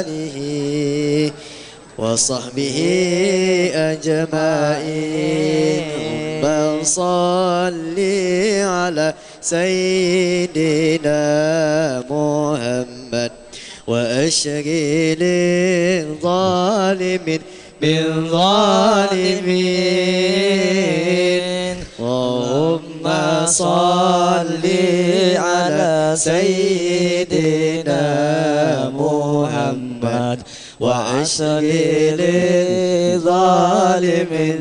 آله وصحبه أجمعين. بل صل على سيدنا محمد وأشغل الظالمين بالظالمين. اللهم صل على سيدنا محمد وأشغل الظالمين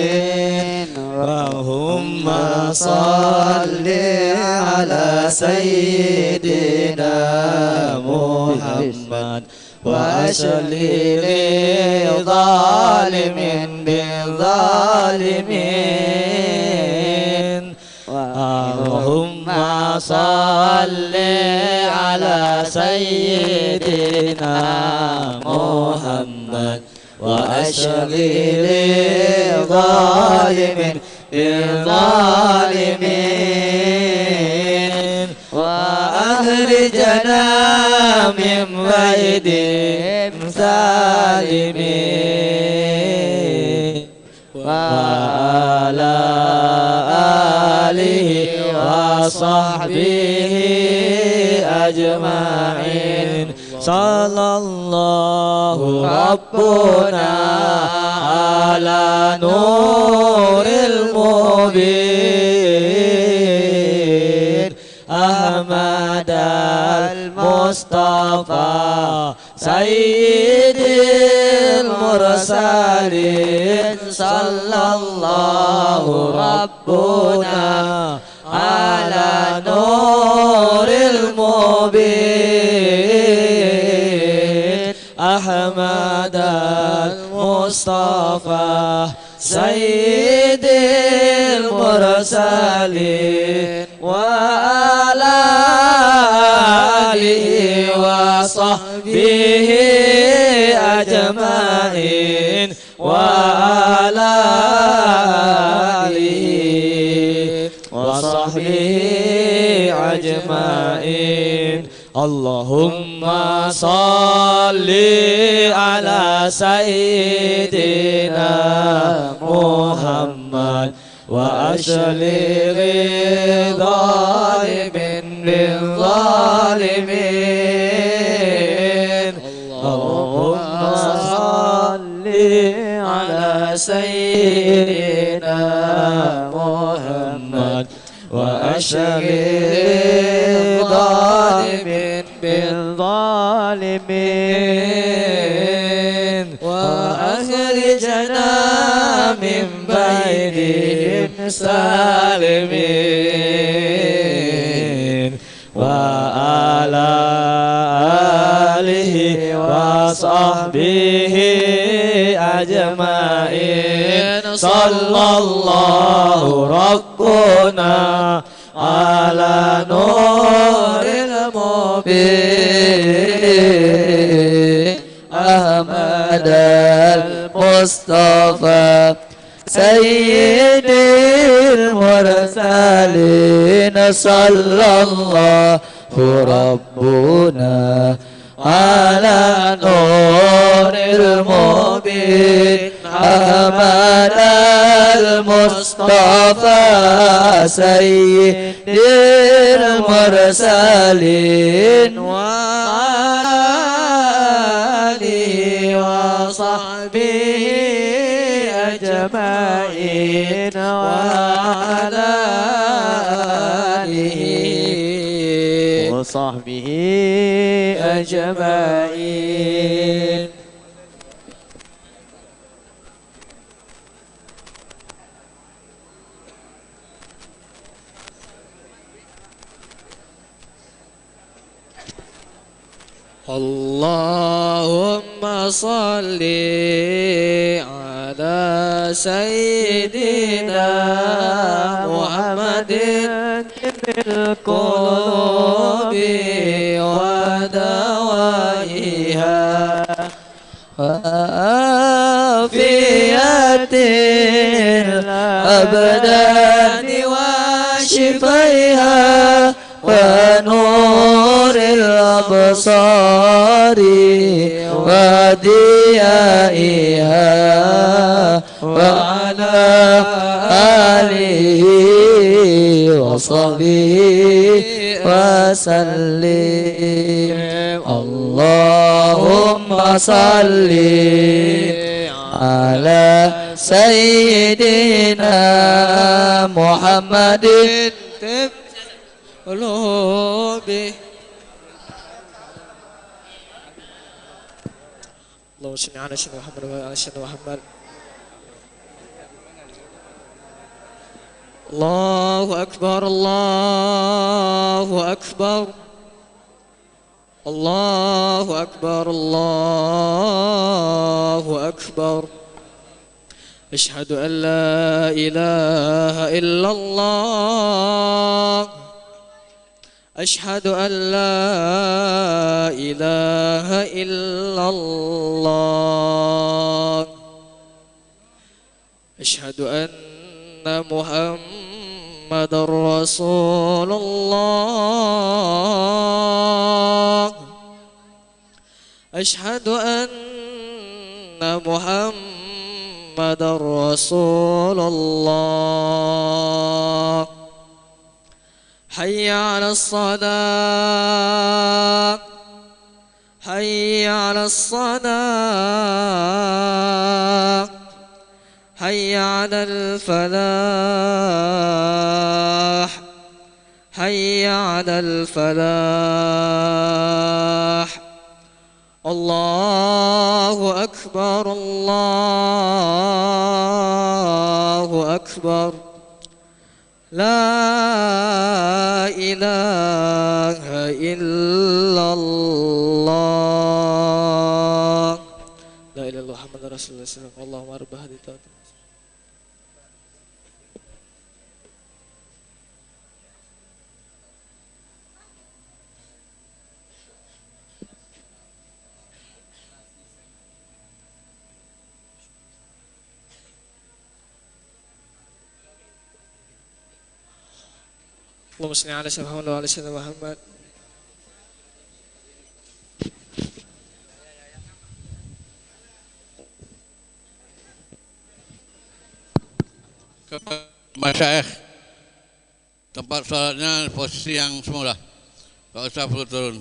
بالظالمين. اللهم صل على سيدنا محمد وأشغل الظالمين بالظالمين. اللهم صل على سيدنا محمد وأشغل الظالمين بالظالمين. وأخرجنا من بيدهم سالمين وعلى آله وصحبه أجمعين. صلى الله ربنا على نور المبين أحمد المصطفى سيد المرسلين. صلى الله ربنا على نور المبين أحمد المصطفى سيد المرسلين وعلى آله وصحبه أجمعين وعلى آله وصحبه أجمعين. اللهم صل على سيدنا محمد وأشغل الظالمين بالظالمين. اللهم صل على سيدنا محمد وأشغل الظالمين بالظالمين. وأخرجنا من بينهم سالمين وعلى آله وصحبه أجمعين. صلى الله ربنا على نور المبين أحمد المصطفى سيد المرسلين. صلى الله ربنا على نور المبين أحمد المصطفى سيد المرسلين وعلى آله وصحبه أجمعين وعلى آله وصحبه أجمعين. اللهم صل على سيدنا محمد بالقلوب ودوائها وعافية الأبدان وشفيها ونور الأبصار وديائها وعلى آله وصحبه وسلم اللهم صل على سيدنا محمد قلوبي اللهم صل على سيدنا محمد وعلى سيدنا محمد الله أكبر الله أكبر الله أكبر الله أكبر أشهد أن لا إله إلا الله أشهد أن لا إله إلا الله أشهد أن محمد رسول الله أشهد أن محمد رسول الله حي على الصلاة حي على الصلاة حي على الفلاح حي على الفلاح الله أكبر الله أكبر لا إله إلا الله لا إله إلا الله محمد رسول الله صلى الله عليه وسلم اللهم رب هذه الدعوة اللهم صل على سيدنا محمد وعلى سيدنا محمد Masyaikh, tempat sholatnya posisi yang semula, tak usah perlu turun.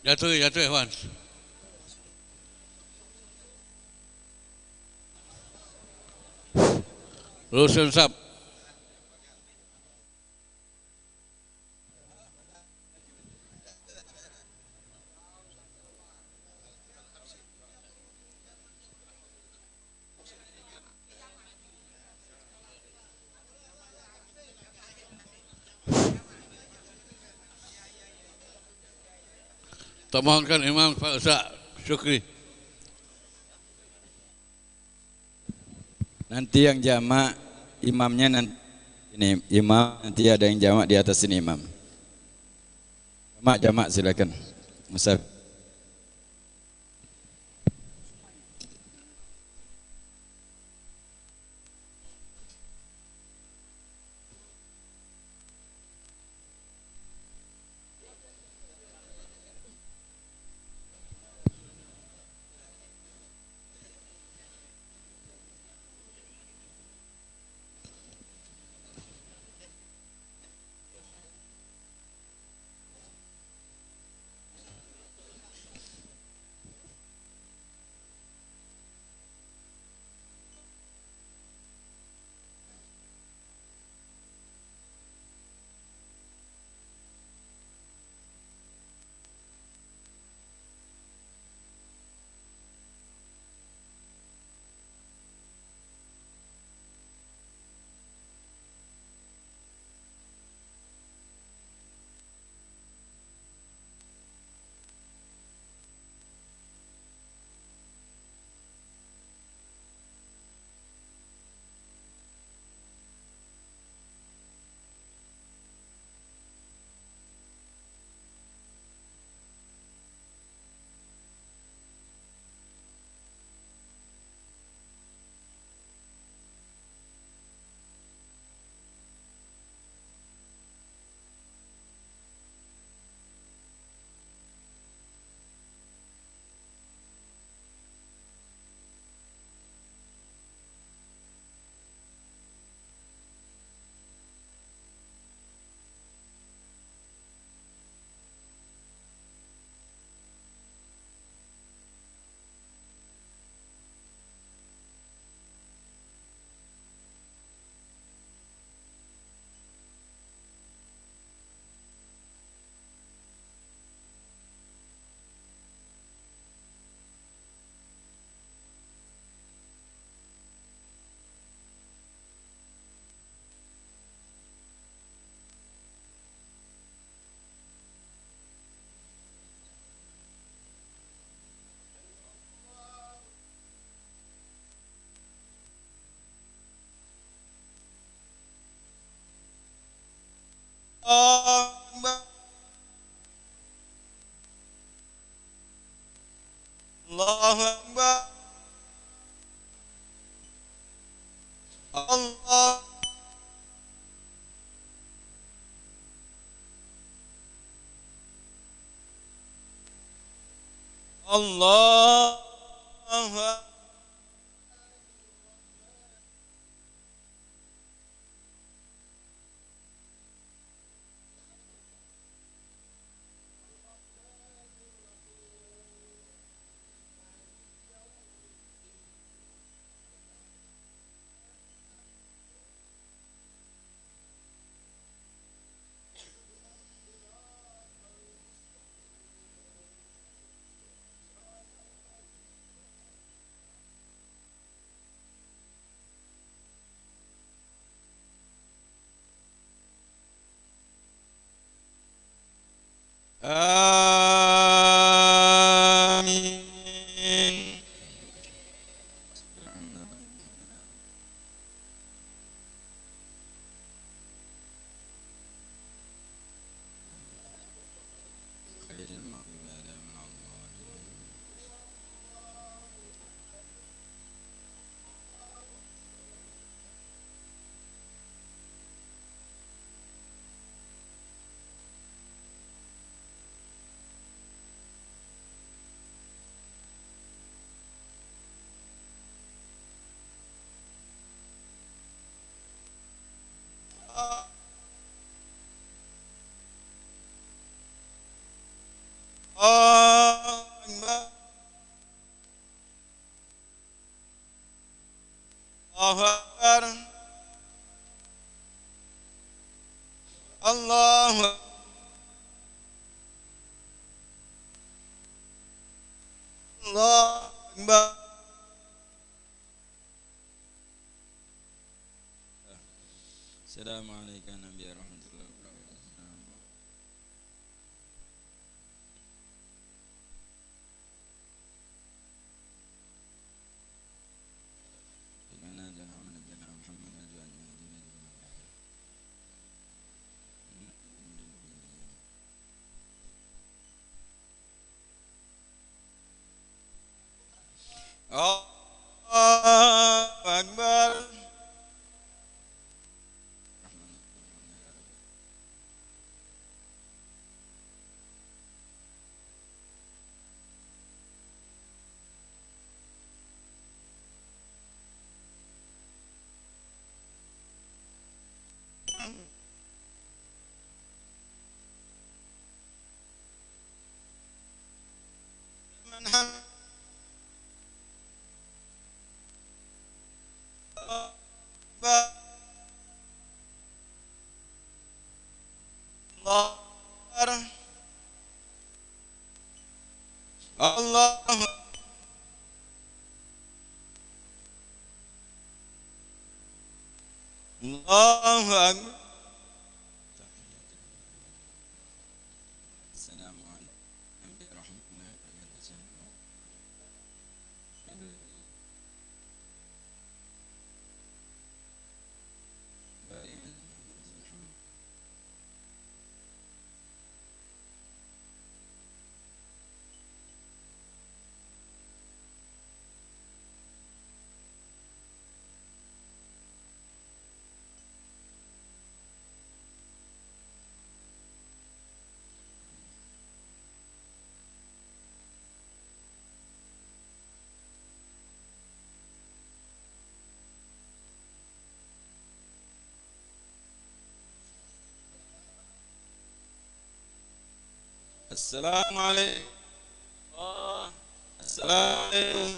Jatuh, Ikhwan. Lusun sab. Mohonkan Imam Pak Ustaz Syukri. Nanti yang jamak imamnya nanti ini imam, nanti ada yang jamak di atas ini imam. Jamak silakan. Musaf. الله أكبر الله الله أكبر آمين الله أكبر الله أكبر السلام عليك يا نبي رحمة الله وبركاته الله أكبر من حمد الله الله أكبر السلام عليكم ورحمة الله وبركاته السلام عليكم السلام عليكم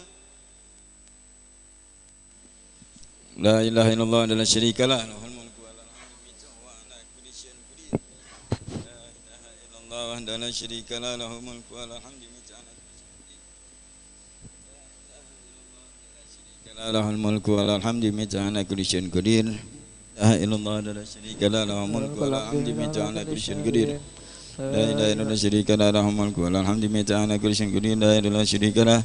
لا إله إلا الله لا شريك له له الملك وله الحمد وهو على كل شيء قدير لا إله إلا الله وحده لا شريك له له الملك وله الحمد له الملك وله الحمد على كل شيء قدير لا إله إلا الله لا شريك له له الملك وله الحمد على كل شيء قدير لا إله إلا الله شريك له له الملك وله الحمد على كل شيء قدير لا إله إلا الله شريك له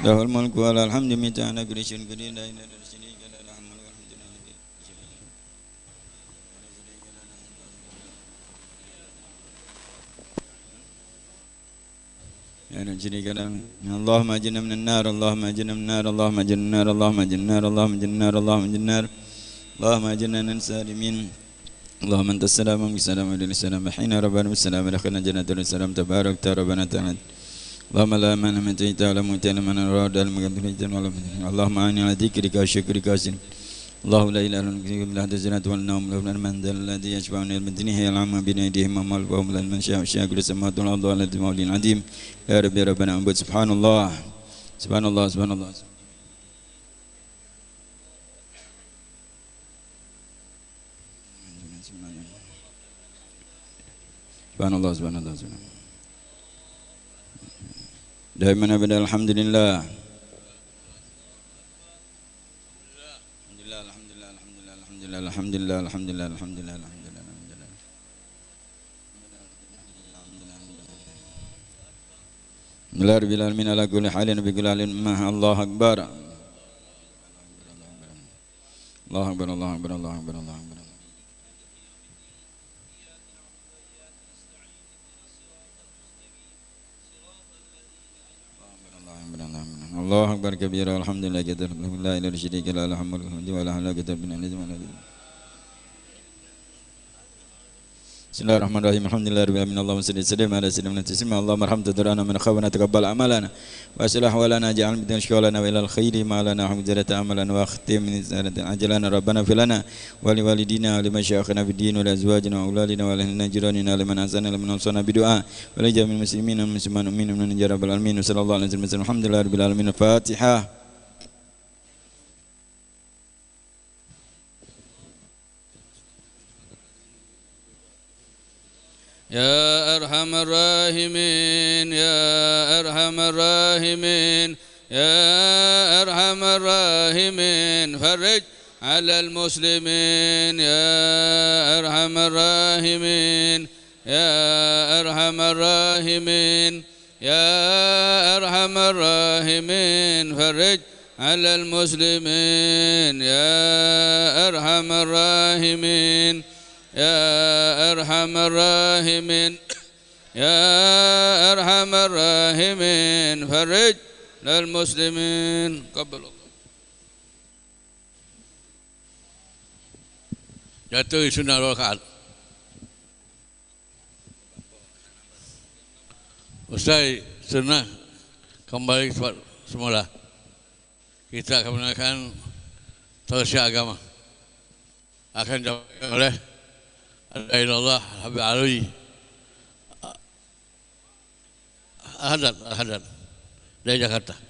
له الملك وله الحمد على كل شيء قدير لا إله إلا الله شريك له له الملك والحمد اللهم أجرنا من النار اللهم أجرنا من النار اللهم أجرنا من النار اللهم أجرنا من النار اللهم أجرنا من النار اللهم أجرنا من النار اللهم أجرنا من السالمين اللهم أنت السلام ومنك السلام وإليك السلام حين ربنا بالسلام دخلنا جنة السلام تبارك ربنا تعالى اللهم لا مانع من أتيت ولا معطي لمن أراد اللهم أعني على ذكرك وشكرك وحسن الله لا إله إلا أنت لا تزرعت ولا نوم لا من ذا الذي يشفع من المدينة يلعم بين أيديهم وما الفهم لمن شاء وشاء كل السماوات والأرض وعلى المولى العظيم يا رب يا ربنا أعبد سبحان الله سبحان الله سبحان الله سبحان الله سبحان الله سبحان الله دائما أبدا الحمد لله الحمد لله الحمد لله الحمد لله الحمد لله الحمد لله لا رب العالمين على كل حال بكل حال ما الله أكبر الله أكبر الله أكبر الله أكبر الله أكبر الله أكبر كبيرا والحمد لله كثيرا لا إله إلا شريك له له الحمد ولا حول ولا قوة إلا بالله بسم الله الرحمن الرحيم الحمد لله رب العالمين اللهم صل وسلم على سيدنا تسليما اللهم ارحم تدرنا من خونا تقبل أعمالنا وأصلح أحوالنا اجعل بدنا شكولنا وإلى الخير ما لنا حمدنا أعمالنا واختم من سنة أجلنا ربنا في لنا ولوالدينا ولمشايخنا في الدين ولأزواجنا وأولادنا ولأهلنا جيراننا لمن أحسن لمن أوصانا بدعاء ولجميع المسلمين والمسلمات أمين من رب العالمين وصلى الله عليه وسلم الحمد لله رب العالمين الفاتحة يا أرحم الراحمين يا أرحم الراحمين يا أرحم الراحمين فرج على المسلمين يا أرحم الراحمين يا أرحم الراحمين يا أرحم الراحمين فرج على المسلمين يا أرحم الراحمين يا أرحم الراحمين يا أرحم الراحمين فرج للمسلمين قبل الله jatuh sunnah rakaat. Usai sunnah kembali semula. Kita akan menggunakan tausiah agama. Akan dijalankan oleh Al-Ilallah Habib Alwi Al-Haddad dari Jakarta.